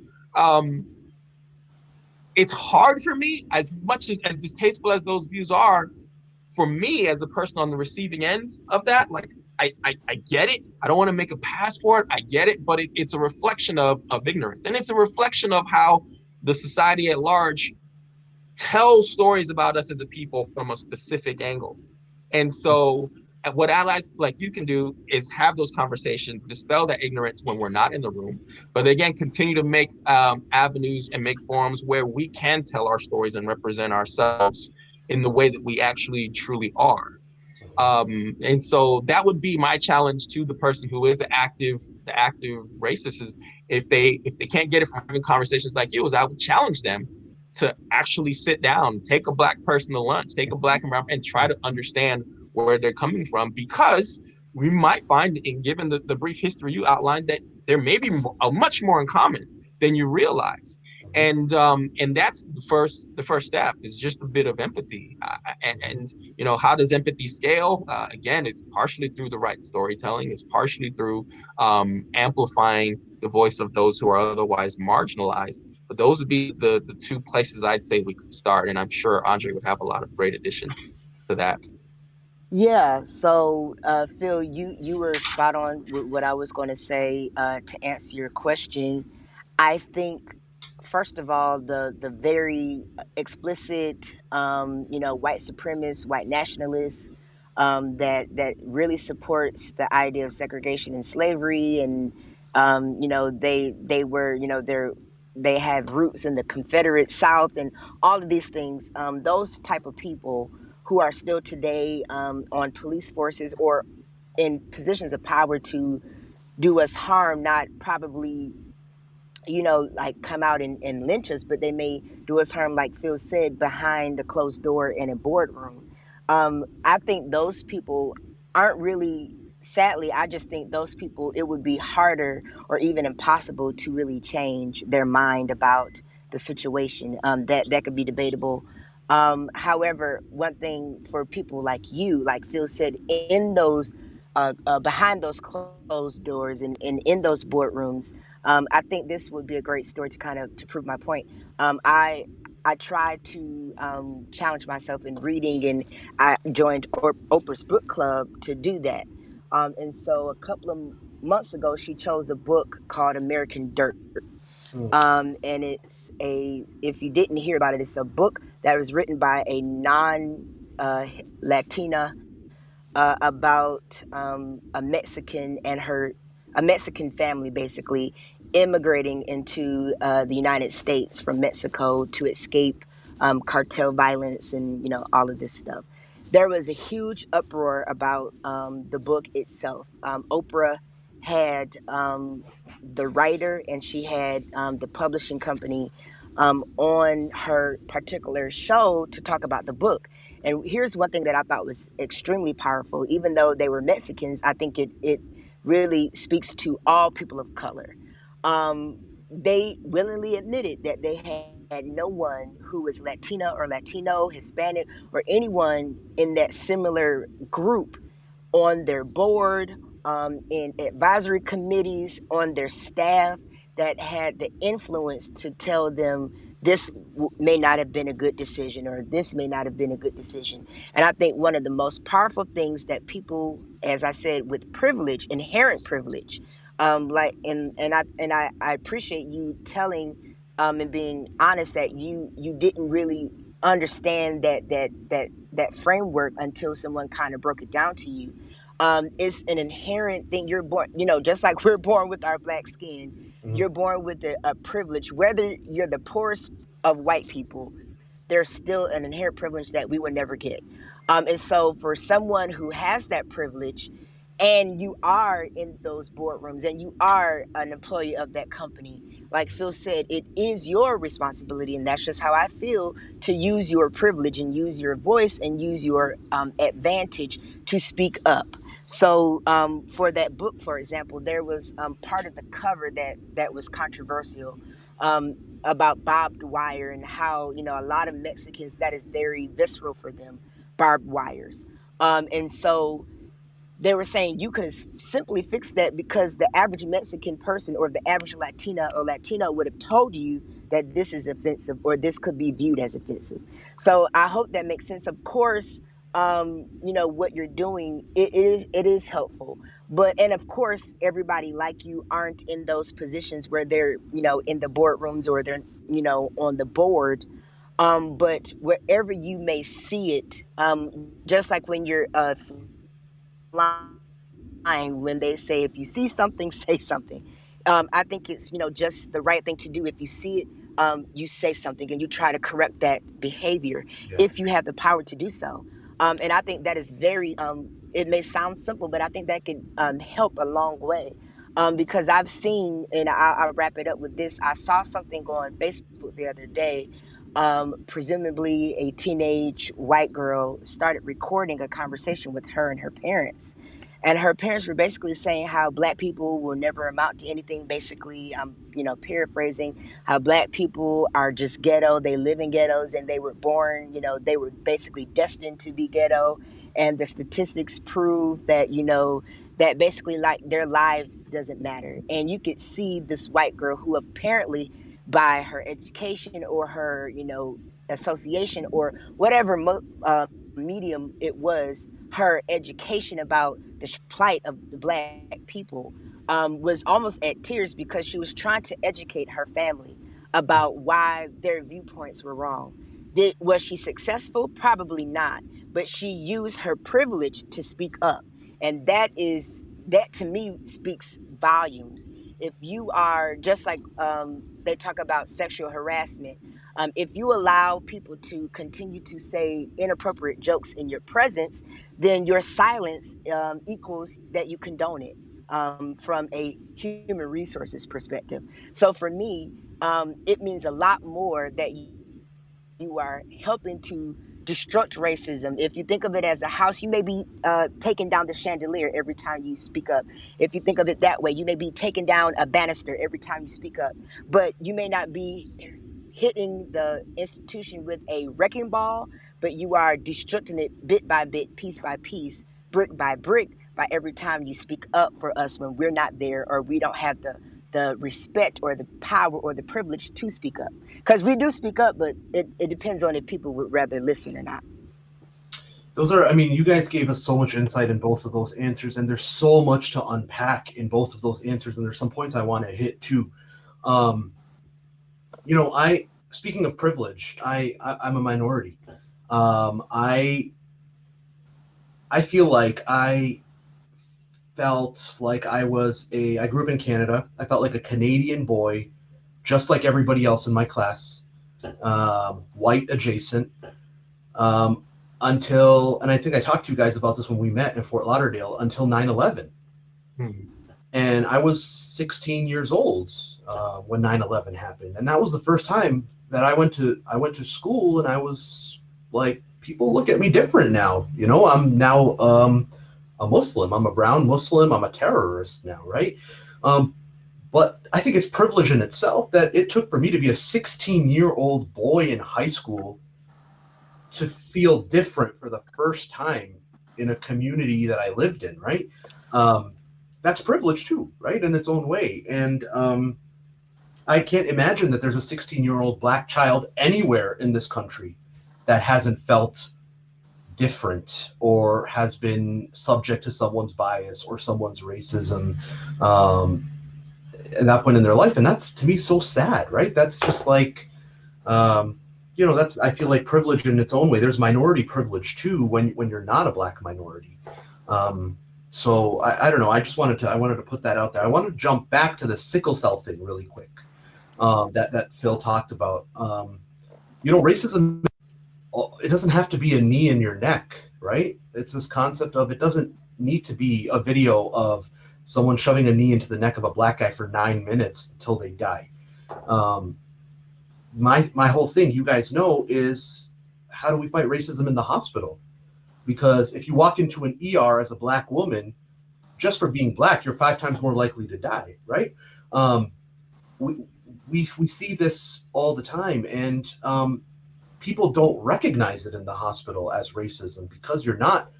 it's hard for me, as much as distasteful as those views are, for me as a person on the receiving end of that, like I get it. I don't want to make a pass for it. I get it, but it's a reflection of ignorance, and it's a reflection of how the society at large tells stories about us as a people from a specific angle. And so what allies like you can do is have those conversations, dispel that ignorance when we're not in the room, but again, continue to make avenues and make forums where we can tell our stories and represent ourselves in the way that we actually truly are. And so that would be my challenge to the person who is the active racist is if they can't get it from having conversations like you, is I would challenge them to actually sit down, take a Black person to lunch, take a Black environment, and try to understand where they're coming from, because we might find, in given the brief history you outlined, that there may be much more in common than you realize. And that's the first step is just a bit of empathy. And you know, how does empathy scale? Again, it's partially through the right storytelling. It's partially through amplifying the voice of those who are otherwise marginalized. But those would be the two places I'd say we could start. And I'm sure André would have a lot of great additions to that. Yeah, so Phil, you were spot on with what I was going to say to answer your question. I think, first of all, the very explicit, white supremacist, white nationalists that really supports the idea of segregation and slavery, and they were, they have roots in the Confederate South and all of these things. Those type of people who are still today on police forces or in positions of power to do us harm, not probably, like come out and lynch us, but they may do us harm, like Phil said, behind a closed door in a boardroom. I think those people aren't really, sadly, I just think those people, it would be harder or even impossible to really change their mind about the situation. That could be debatable. However, one thing for people like you, like Phil said, in those behind those closed doors and in those boardrooms, I think this would be a great story to kind of to prove my point. I tried to challenge myself in reading, and I joined Oprah's book club to do that. And so a couple of months ago, she chose a book called American Dirt. And it's if you didn't hear about it, it's a book that was written by a non Latina about a Mexican and a Mexican family basically immigrating into the United States from Mexico to escape cartel violence and all of this stuff. There was a huge uproar about the book itself. Oprah had the writer and she had the publishing company on her particular show to talk about the book. And here's one thing that I thought was extremely powerful. Even though they were Mexicans, I think it really speaks to all people of color. They willingly admitted that they had no one who was Latina or Latino, Hispanic, or anyone in that similar group on their board, in advisory committees, on their staff that had the influence to tell them this may not have been a good decision or this may not have been a good decision. And I think one of the most powerful things that people, as I said, with privilege, inherent privilege, like and I appreciate you telling and being honest that you didn't really understand that framework until someone kind of broke it down to you. It's an inherent thing. You're born, just like we're born with our black skin. Mhm. You're born with a privilege. Whether you're the poorest of white people, there's still an inherent privilege that we will never get. And so, for someone who has that privilege, and you are in those boardrooms, and you are an employee of that company, like Phil said, it is your responsibility, and that's just how I feel, to use your privilege and use your voice and use your advantage to speak up. So, for that book, for example, there was part of the cover that was controversial, about barbed wire and how a lot of Mexicans, that is very visceral for them, barbed wires. And so they were saying you could simply fix that because the average Mexican person or the average Latina or Latino would have told you that this is offensive or this could be viewed as offensive. So I hope that makes sense. Of course, what you're doing, it is helpful. But and of course, everybody like you aren't in those positions where they're in the boardrooms or they're on the board. But wherever you may see it, just like when you're line when they say, if you see something, say something. I think it's, just the right thing to do. If you see it, you say something and you try to correct that behavior if you have the power to do so. And I think that is very, it may sound simple, but I think that could help a long way. Because I've seen, and I'll wrap it up with this. I saw something go on Facebook the other day. Presumably a teenage white girl started recording a conversation with her and her parents. And her parents were basically saying how black people will never amount to anything. Basically, I'm, paraphrasing, how black people are just ghetto. They live in ghettos and they were born, they were basically destined to be ghetto. And the statistics prove that, that basically like their lives doesn't matter. And you could see this white girl who apparently by her education or her, association or whatever medium it was, her education about the plight of the black people was almost at tears because she was trying to educate her family about why their viewpoints were wrong. Was she successful? Probably not. But she used her privilege to speak up. And that to me speaks volumes. If you are just like they talk about sexual harassment, if you allow people to continue to say inappropriate jokes in your presence, then your silence equals that you condone it from a human resources perspective. So for me, it means a lot more that you are helping to destruct racism. If you think of it as a house, you may be taking down the chandelier every time you speak up. If you think of it that way, you may be taking down a banister every time you speak up. But you may not be hitting the institution with a wrecking ball, but you are destructing it bit by bit, piece by piece, brick by brick, by every time you speak up for us when we're not there or we don't have the respect or the power or the privilege to speak up. Because we do speak up, but it depends on if people would rather listen or not. You guys gave us so much insight in both of those answers, and there's so much to unpack in both of those answers, and there's some points I want to hit too. Speaking of privilege, I'm a minority. I feel like I felt like I grew up in Canada. I felt like a Canadian boy, just like everybody else in my class, white adjacent, until, and I think I talked to you guys about this when we met in Fort Lauderdale, until 9/11. And I was 16 years old when 9/11 happened. And that was the first time that I went to school, and I was like, people look at me different now. I'm now a Muslim. I'm a brown Muslim. I'm a terrorist now, right? But I think it's privilege in itself that it took for me to be a 16-year-old boy in high school to feel different for the first time in a community that I lived in, right? That's privilege too, right? In its own way. And I can't imagine that there's a 16-year-old black child anywhere in this country that hasn't felt different or has been subject to someone's bias or someone's racism at that point in their life. And that's, to me, so sad, right? That's just like, I feel like privilege in its own way. There's minority privilege too when you're not a black minority. So I don't know. I wanted to put that out there. I want to jump back to the sickle cell thing really quick that Phil talked about. Racism, it doesn't have to be a knee in your neck, right? It's this concept of, it doesn't need to be a video of someone shoving a knee into the neck of a black guy for 9 minutes until they die. My whole thing, you guys know, is how do we fight racism in the hospital? Because if you walk into an ER as a black woman, just for being black, you're 5 times more likely to die, right? We see this all the time, and people don't recognize it in the hospital as racism because you're not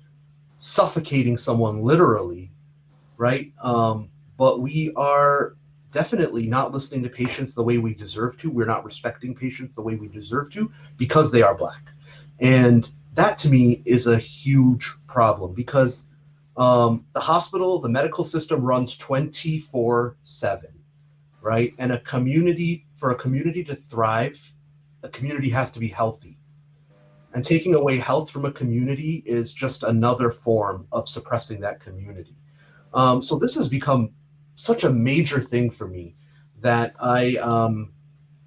suffocating someone literally, right? But we are definitely not listening to patients the way we deserve to. We're not respecting patients the way we deserve to because they are black. And that, to me, is a huge problem because the hospital, the medical system runs 24/7, right? And for a community to thrive, a community has to be healthy. And taking away health from a community is just another form of suppressing that community. So this has become such a major thing for me that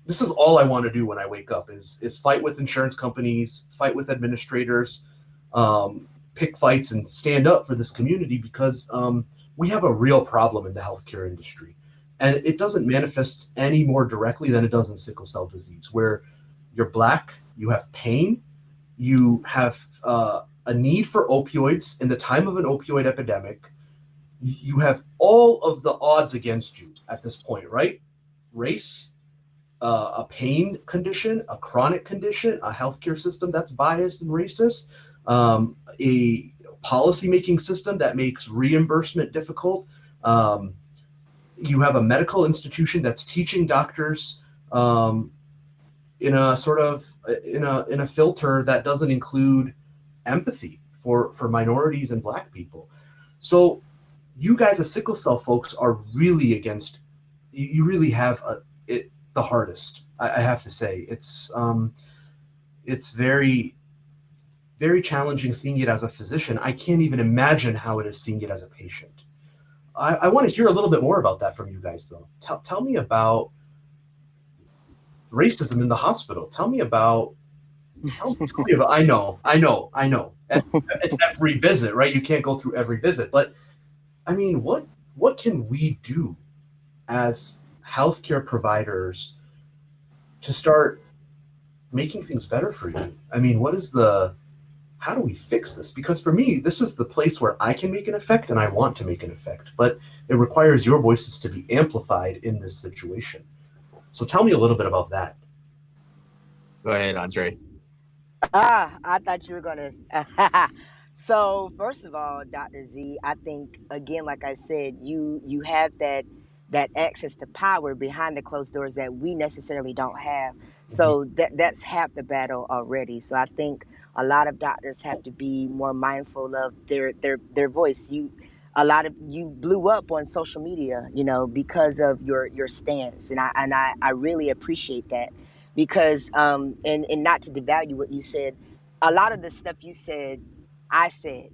this is all I want to do when I wake up is fight with insurance companies, fight with administrators, pick fights and stand up for this community because we have a real problem in the healthcare industry. And it doesn't manifest any more directly than it does in sickle cell disease, where you're Black, you have pain, you have a need for opioids in the time of an opioid epidemic. You have all of the odds against you at this point, right? Race, a pain condition, a chronic condition, a healthcare system that's biased and racist, a policy-making system that makes reimbursement difficult. You have a medical institution that's teaching doctors in a sort of in a filter that doesn't include empathy for minorities and Black people. So you guys as sickle cell folks are really against. You really have it the hardest. I have to say it's very, very challenging seeing it as a physician. I can't even imagine how it is seeing it as a patient. I want to hear a little bit more about that from you guys, though. Tell me about racism in the hospital. Tell me about. I know. It's every visit, right? You can't go through every visit, but I mean, what can we do as healthcare providers to start making things better for you? I mean, how do we fix this? Because for me, this is the place where I can make an effect and I want to make an effect, but it requires your voices to be amplified in this situation. So tell me a little bit about that. Go ahead, André. I thought you were gonna. So first of all, Dr. Z, I think again, like I said, you have that access to power behind the closed doors that we necessarily don't have. So that's half the battle already. So I think a lot of doctors have to be more mindful of their voice. A lot of you blew up on social media, because of your stance, and I really appreciate that because and not to devalue what you said, a lot of the stuff you said, I said,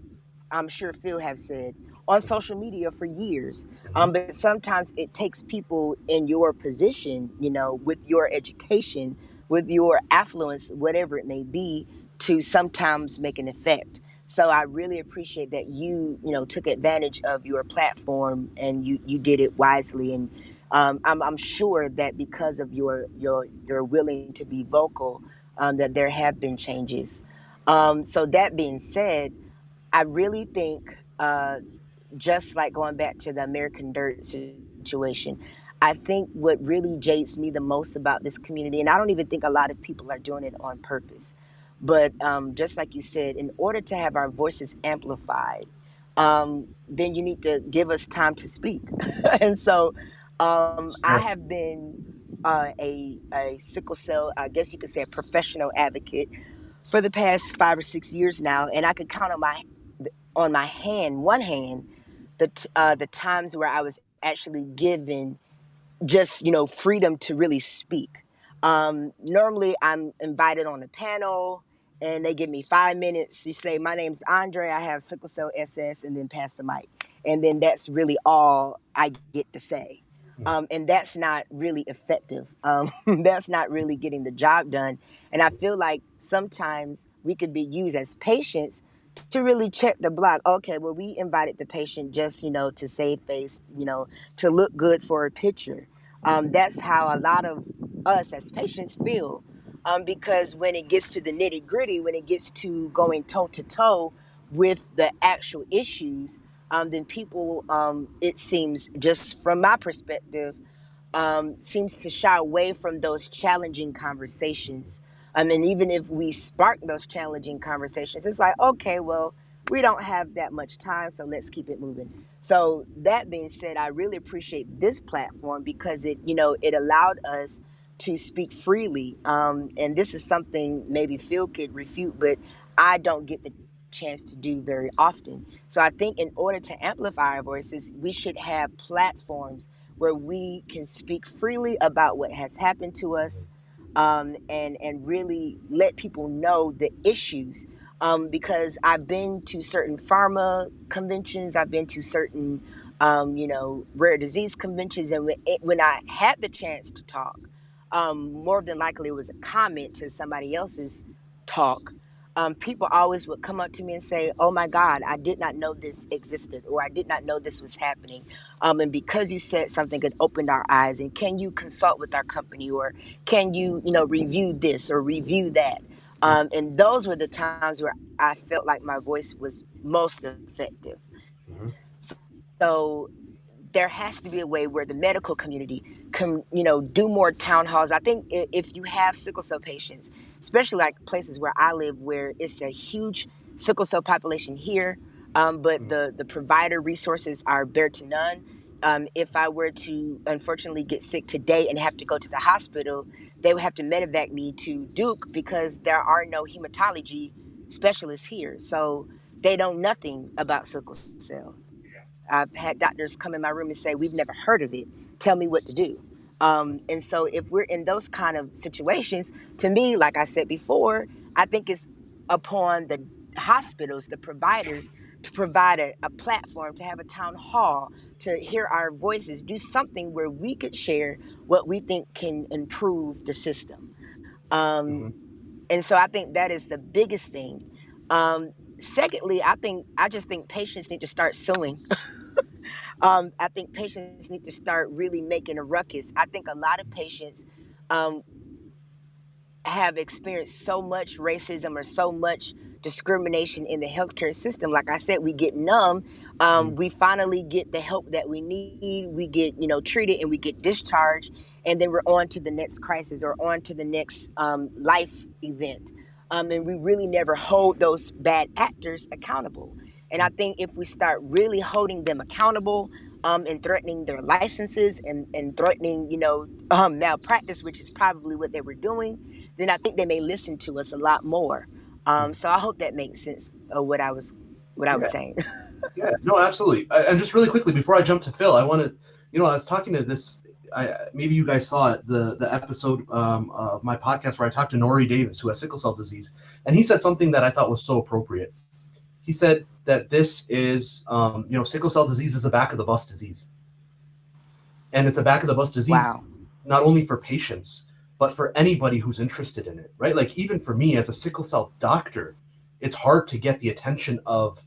I'm sure Phil have said on social media for years. But sometimes it takes people in your position, with your education, with your affluence, whatever it may be, to sometimes make an effect. So I really appreciate that you took advantage of your platform and you did it wisely. And I'm sure that because of your willing to be vocal, that there have been changes. So that being said, I really think, just like going back to the American Dirt situation, I think what really jades me the most about this community, and I don't even think a lot of people are doing it on purpose, but just like you said, in order to have our voices amplified, then you need to give us time to speak. And so I have been a sickle cell, I guess you could say a professional advocate for the past 5 or 6 years now, and I could count one hand, the times where I was actually given just freedom to really speak. Normally, I'm invited on a panel, and they give me 5 minutes. You say, "My name's Andre. I have sickle cell SS," and then pass the mic, and then that's really all I get to say. And that's not really effective. That's not really getting the job done. And I feel like sometimes we could be used as patients to really check the block. Okay, well, we invited the patient just, to save face, to look good for a picture. That's how a lot of us as patients feel. Because when it gets to the nitty gritty, when it gets to going toe to toe with the actual issues, then people, it seems, just from my perspective, seems to shy away from those challenging conversations. And even if we spark those challenging conversations, it's like, okay, well, we don't have that much time, so let's keep it moving. So that being said, I really appreciate this platform because it allowed us to speak freely. And this is something maybe Phil could refute, but I don't get the chance to do very often. So I think in order to amplify our voices, we should have platforms where we can speak freely about what has happened to us, and really let people know the issues. Because I've been to certain pharma conventions, I've been to certain, rare disease conventions, and when I had the chance to talk, more than likely it was a comment to somebody else's talk. People always would come up to me and say, "Oh my God, I did not know this existed, or I did not know this was happening. And because you said something, it opened our eyes. And can you consult with our company, or can you, review this or review that?" And those were the times where I felt like my voice was most effective. Mhm. So there has to be a way where the medical community can, do more town halls. I think if you have sickle cell patients, especially like places where I live, where it's a huge sickle cell population here, but the provider resources are bare to none. If I were to unfortunately get sick today and have to go to the hospital, they would have to medevac me to Duke because there are no hematology specialists here. So they know nothing about sickle cell. I've had doctors come in my room and say, "We've never heard of it. Tell me what to do." And so, if we're in those kind of situations, to me, like I said before, I think it's upon the hospitals, the providers, to provide a platform, to have a town hall, to hear our voices, do something where we could share what we think can improve the system. Um, Mhm. and so, I think that is the biggest thing. Secondly, I just think patients need to start suing. I think patients need to start really making a ruckus. I think a lot of patients um, have experienced so much racism or so much discrimination in the healthcare system. Like I said, we get numb. Mhm. We finally get the help that we need. We get, treated, and we get discharged. And then we're on to the next crisis or on to the next life event. And we really never hold those bad actors accountable. And I think if we start really holding them accountable, and threatening their licenses, and threatening, malpractice, which is probably what they were doing, then I think they may listen to us a lot more. So I hope that makes sense of what I was Yeah. saying. Yeah, no, absolutely. And just really quickly before I jump to Phil, I want to, I was talking to this. Maybe you guys saw it, the episode of my podcast where I talked to Nori Davis, who has sickle cell disease, and he said something that I thought was so appropriate. He said that this is, sickle cell disease is a back of the bus disease, and it's a back of the bus disease Wow. not only for patients but for anybody who's interested in it, right? Like even for me as a sickle cell doctor, it's hard to get the attention of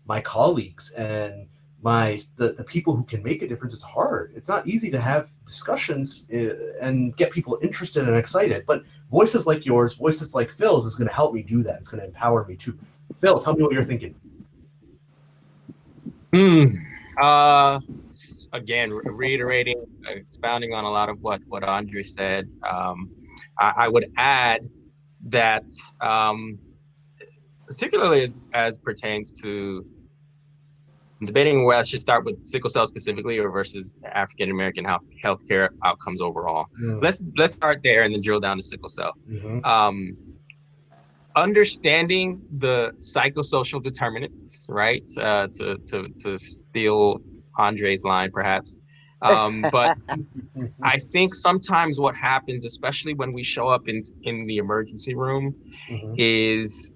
my colleagues and the people who can make a difference. It's hard. It's not easy to have discussions and get people interested and excited. But voices like yours, voices like Phil's, is going to help me do that. It's going to empower me too. Phil, tell me what you're thinking. Uh, Again, reiterating, expounding on a lot of what André said. I would add that, particularly as pertains to debating where I should start with sickle cell specifically or versus African American healthcare outcomes overall. Let's start there and then drill down to sickle cell. Mm-hmm. Understanding the psychosocial determinants, right? To steal Andre's line, perhaps. But I think sometimes what happens, especially when we show up in the emergency room, Mm-hmm. is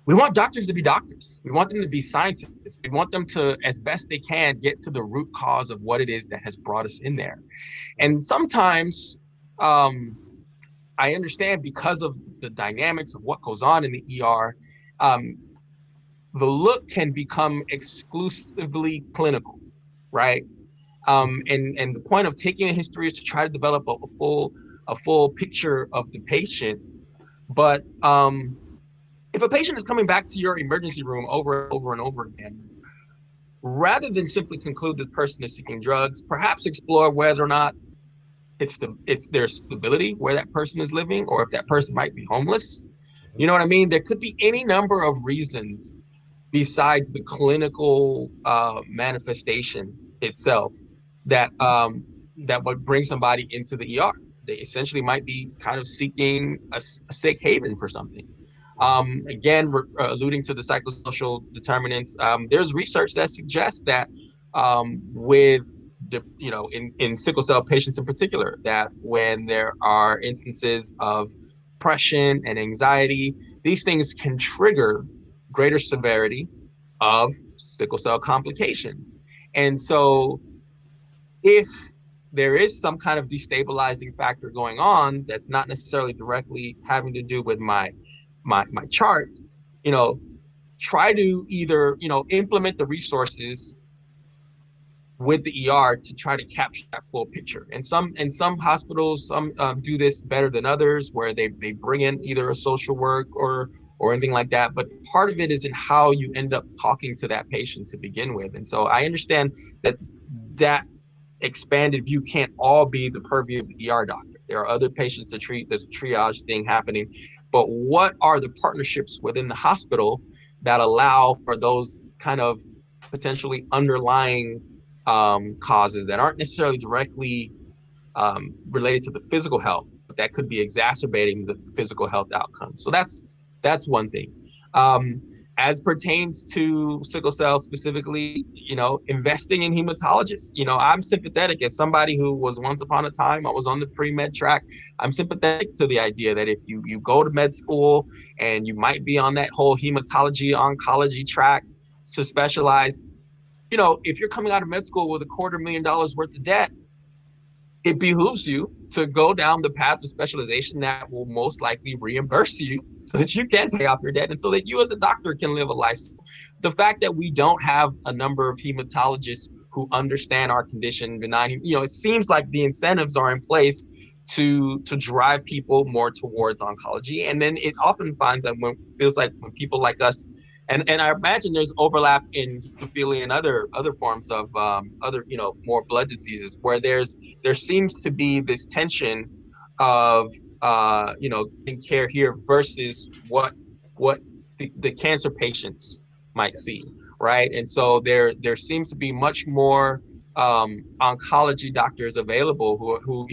we want doctors to be doctors. We want them to be scientists. We want them to, as best they can, get to the root cause of what it is that has brought us in there. And sometimes I understand because of the dynamics of what goes on in the ER, the look can become exclusively clinical, right? And the point of taking a history is to try to develop a full picture of the patient. But if a patient is coming back to your emergency room over and over and over again, rather than simply conclude the person is seeking drugs, perhaps explore whether or not it's their stability where that person is living, or if that person might be homeless. You know what I mean? There could be any number of reasons besides the clinical manifestation itself that would bring somebody into the ER. They essentially might be kind of seeking a safe haven for something. Again, alluding to the psychosocial determinants, there's research that suggests that with in sickle cell patients in particular, that when there are instances of depression and anxiety, these things can trigger greater severity of sickle cell complications. And so if there is some kind of destabilizing factor going on that's not necessarily directly having to do with my chart, you know, try to either, implement the resources with the ER to try to capture that full picture. And some hospitals, some do this better than others, where they bring in either a social work or anything like that. But part of it is in how you end up talking to that patient to begin with. And so I understand that expanded view can't all be the purview of the ER doctor. There are other patients to treat. There's a triage thing happening. But what are the partnerships within the hospital that allow for those kind of potentially underlying causes that aren't necessarily directly related to the physical health, but that could be exacerbating the physical health outcomes? So that's one thing. As pertains to sickle cell specifically, investing in hematologists. I'm sympathetic as somebody who was once upon a time, I was on the pre-med track. I'm sympathetic to the idea that if you go to med school and you might be on that whole hematology oncology track to specialize, if you're coming out of med school with $250,000 worth of debt, it behooves you to go down the path of specialization that will most likely reimburse you so that you can pay off your debt and so that you as a doctor can live a life. The fact that we don't have a number of hematologists who understand our condition, benign, it seems like the incentives are in place to drive people more towards oncology. And then it often finds that feels like when people like us, and I imagine there's overlap in hemophilia and other forms of other, more blood diseases, where there seems to be this tension of in care here versus what the cancer patients might see, right? And so there seems to be much more oncology doctors available who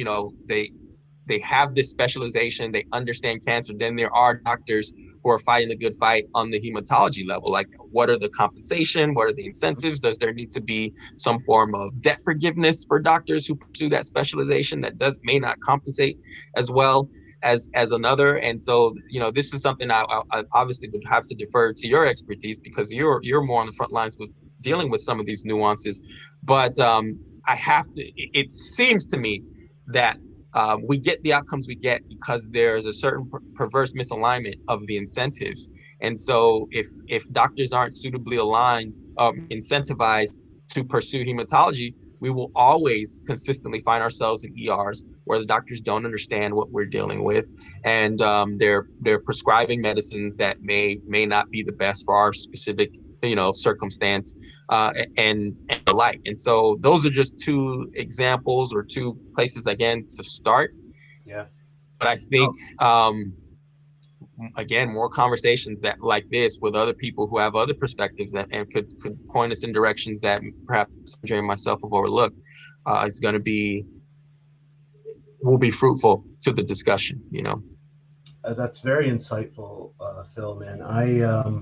they have this specialization, they understand cancer, then there are doctors who are fighting the good fight on the hematology level. Like, what are the compensation? What are the incentives? Does there need to be some form of debt forgiveness for doctors who pursue that specialization that may not compensate as well as another? And so, this is something I obviously would have to defer to your expertise, because you're more on the front lines with dealing with some of these nuances. But it seems to me that we get the outcomes we get because there's a certain perverse misalignment of the incentives. And so if doctors aren't suitably aligned, incentivized to pursue hematology, we will always consistently find ourselves in ERs where the doctors don't understand what we're dealing with, and they're prescribing medicines that may not be the best for our specific circumstance, and the like. And so those are just two examples or two places, again, to start. Yeah. But I think again, more conversations that like this with other people who have other perspectives and could point us in directions that perhaps André and myself have overlooked, will be fruitful to the discussion. That's very insightful, Phil, man. I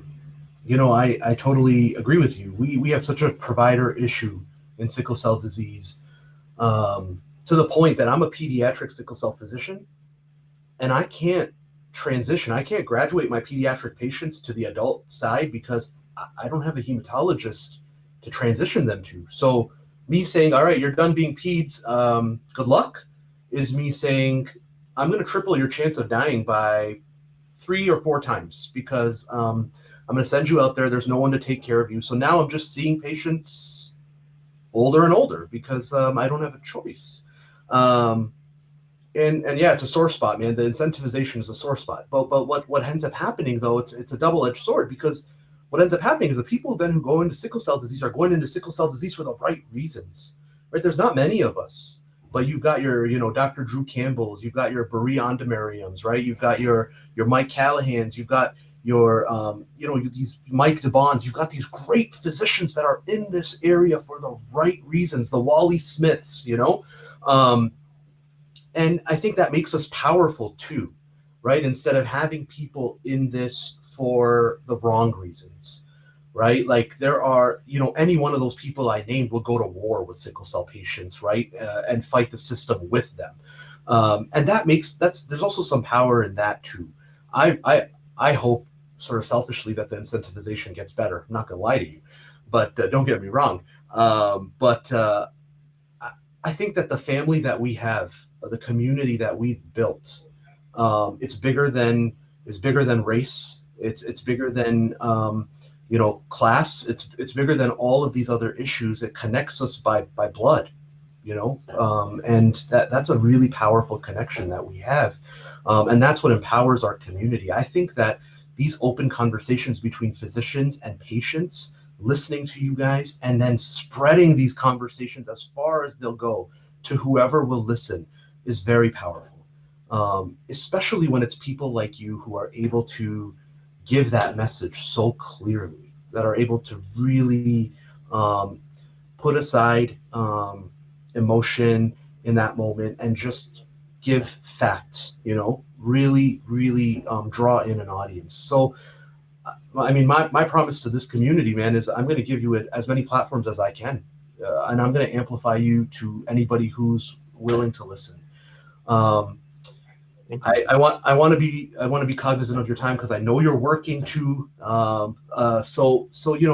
totally agree with you. We have such a provider issue in sickle cell disease, to the point that I'm a pediatric sickle cell physician, and I can't transition. I can't graduate my pediatric patients to the adult side because I don't have a hematologist to transition them to. So me saying, all right, you're done being peds, good luck, is me saying, I'm going to triple your chance of dying by 3 or 4 times because I'm going to send you out there. There's no one to take care of you. So now I'm just seeing patients older and older because I don't have a choice. And yeah, it's a sore spot, man. The incentivization is a sore spot. But what ends up happening, though, it's a double-edged sword, because what ends up happening is the people then who go into sickle cell disease are going into sickle cell disease for the right reasons, right? There's not many of us. But you've got your, Dr. Drew Campbell's, you've got your Barry Andemariams, right? You've got your Mike Callahans, you've got your, these Mike DeBons, you've got these great physicians that are in this area for the right reasons, the Wally Smiths, and I think that makes us powerful too, right? Instead of having people in this for the wrong reasons. right? Like there are, any one of those people I named will go to war with sickle cell patients, right? And fight the system with them. And there's also some power in that too. I hope sort of selfishly that the incentivization gets better. I'm not gonna lie to you, but don't get me wrong. But I think that the family that we have, the community that we've built, it's bigger than race. It's bigger than class. It's bigger than all of these other issues. It connects us by blood, and that's a really powerful connection that we have, and that's what empowers our community. I think that these open conversations between physicians and patients, listening to you guys, and then spreading these conversations as far as they'll go to whoever will listen, is very powerful. Especially when it's people like you who are able to give that message so clearly, that are able to really put aside emotion in that moment and just give facts, really, really draw in an audience. So, I mean, my promise to this community, man, is I'm going to give you as many platforms as I can, and I'm going to amplify you to anybody who's willing to listen. I want to be cognizant of your time because I know you're working too. So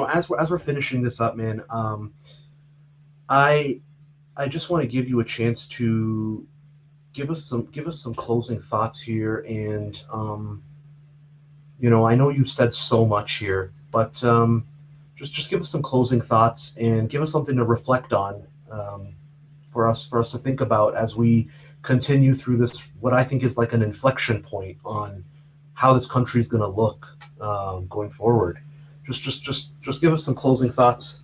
as we're finishing this up, man, I just want to give you a chance to give us some closing thoughts here, and I know you've said so much here, but just give us some closing thoughts and give us something to reflect on, for us to think about as we continue through this, what I think is like an inflection point on how this country is going to look going forward. Just give us some closing thoughts.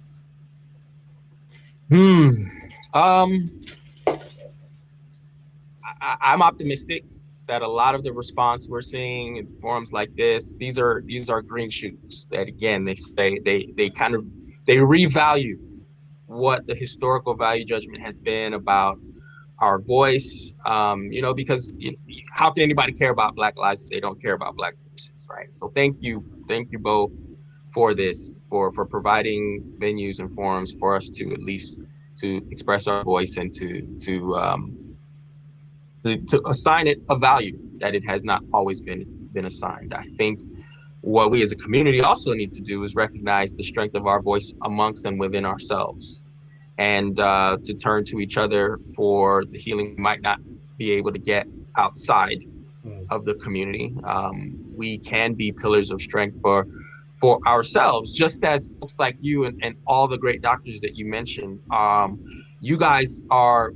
I'm optimistic that a lot of the response we're seeing in forums like this, these are green shoots that, again, they say they revalue what the historical value judgment has been about our voice, because how can anybody care about Black lives if they don't care about Black voices, right? So thank you both for this, for providing venues and forums for us to at least to express our voice and to assign it a value that it has not always been assigned. I think what we as a community also need to do is recognize the strength of our voice amongst and within ourselves, and to turn to each other for the healing we might not be able to get outside of the community. We can be pillars of strength for ourselves, just as folks like you and all the great doctors that you mentioned. You guys are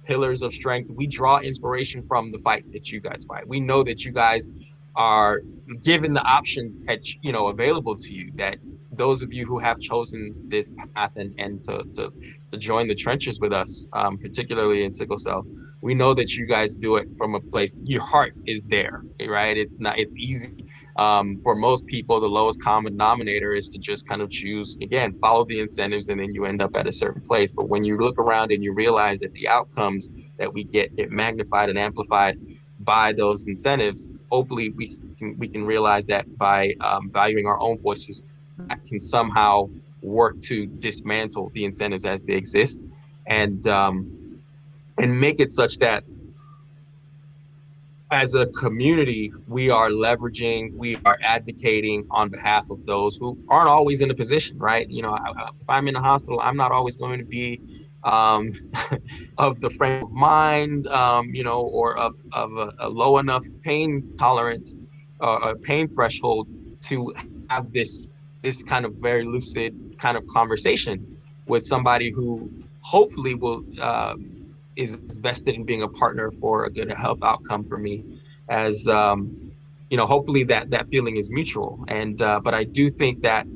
pillars of strength. We draw inspiration from the fight that you guys fight. We know that you guys are given the options available to you, that those of you who have chosen this path and to join the trenches with us, particularly in sickle cell, we know that you guys do it from a place, your heart is there, right? It's easy. For most people, the lowest common denominator is to just kind of choose, again, follow the incentives, and then you end up at a certain place. But when you look around and you realize that the outcomes that we get magnified and amplified by those incentives, hopefully we can realize that by valuing our own voices, that can somehow work to dismantle the incentives as they exist, and make it such that as a community, we are leveraging, we are advocating on behalf of those who aren't always in a position, right? If I'm in the hospital, I'm not always going to be of the frame of mind, or of a low enough pain tolerance, a pain threshold to have this kind of very lucid kind of conversation with somebody who hopefully will is vested in being a partner for a good health outcome for me, as hopefully that feeling is mutual. And but I do think that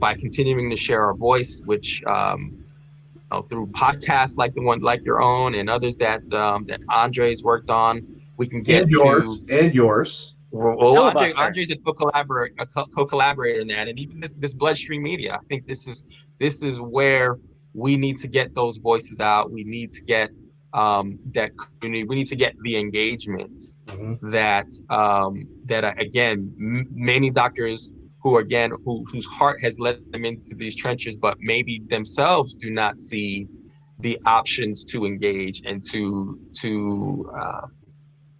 by continuing to share our voice, which through podcasts like the one like your own and others that Andre's worked on, we can get and yours. Well, Andre's a co-collaborator in that, and even this BloodStream Media. I think this is where we need to get those voices out. We need to get that community. We need to get the engagement that again, many doctors whose heart has led them into these trenches, but maybe themselves do not see the options to engage and to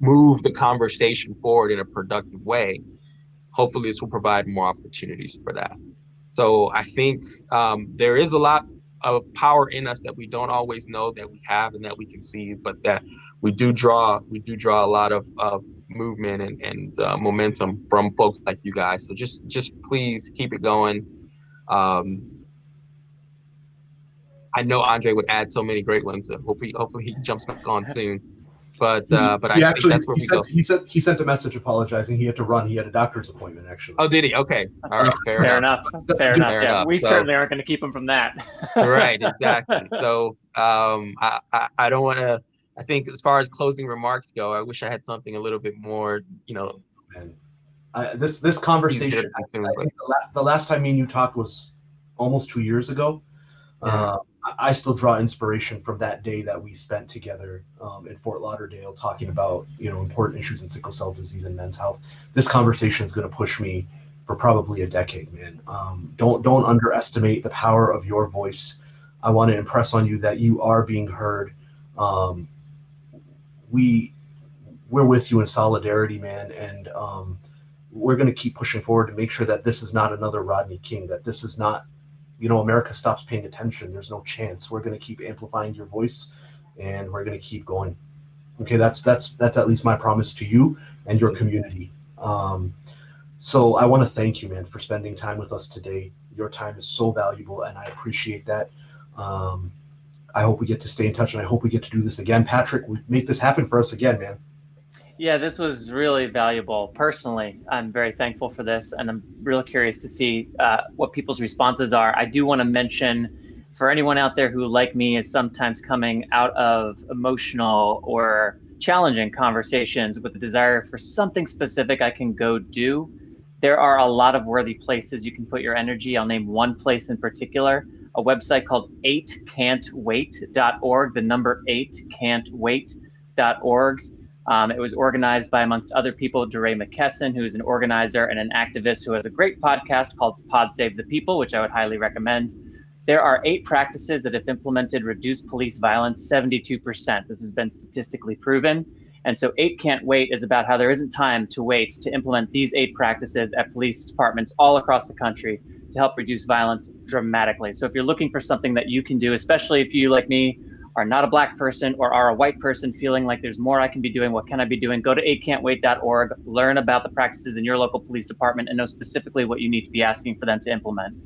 move the conversation forward in a productive way. Hopefully this will provide more opportunities for that. So I think there is a lot of power in us that we don't always know that we have and that we can see, but that we do draw a lot of movement and momentum from folks like you guys. So just please keep it going. I know André would add so many great ones. Hopefully he jumps back on soon. But I think that's where we go. He sent a message apologizing. He had to run. He had a doctor's appointment, actually. Oh, did he? Okay. All right. Fair enough. Fair enough. Fair Yeah, enough. we So, certainly aren't going to keep him from that. Right. Exactly. So I don't want to. I think as far as closing remarks go, I wish I had something a little bit more, And this conversation, I think the last time me and you talked was almost 2 years ago. Yeah. I still draw inspiration from that day that we spent together in Fort Lauderdale talking about important issues in sickle cell disease and men's health. This conversation is going to push me for probably a decade, man. Don't underestimate the power of your voice. I want to impress on you that you are being heard. We're with you in solidarity, man, and we're going to keep pushing forward to make sure that this is not another Rodney King, that this is not America stops paying attention. There's no chance. We're going to keep amplifying your voice, and we're going to keep going. Okay, that's at least my promise to you and your community. So I want to thank you, man, for spending time with us today. Your time is so valuable, and I appreciate that. I hope we get to stay in touch, and I hope we get to do this again. Patrick, make this happen for us again, man. Yeah, this was really valuable. Personally, I'm very thankful for this, and I'm real curious to see what people's responses are. I do want to mention, for anyone out there who, like me, is sometimes coming out of emotional or challenging conversations with the desire for something specific I can go do, there are a lot of worthy places you can put your energy. I'll name one place in particular, a website called 8can'twait.org, the number 8can'twait.org. It was organized by, amongst other people, DeRay McKesson, who is an organizer and an activist who has a great podcast called Pod Save the People, which I would highly recommend. There are 8 practices that, if implemented, reduce police violence 72%. This has been statistically proven. And so 8 Can't Wait is about how there isn't time to wait to implement these 8 practices at police departments all across the country to help reduce violence dramatically. So if you're looking for something that you can do, especially if you, like me, are not a Black person or are a white person feeling like there's more I can be doing, what can I be doing? Go to 8can'twait.org, learn about the practices in your local police department, and know specifically what you need to be asking for them to implement.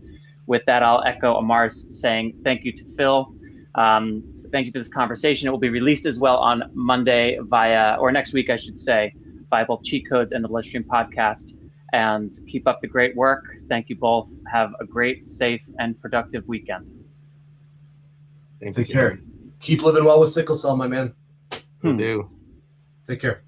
With that, I'll echo Ahmar's saying thank you to Phil. Thank you for this conversation. It will be released as well on Monday or next week, I should say, via both Cheat Codes and the BloodStream podcast. And keep up the great work. Thank you both. Have a great, safe, and productive weekend. Take care. Keep living well with sickle cell, my man. Will do. Take care.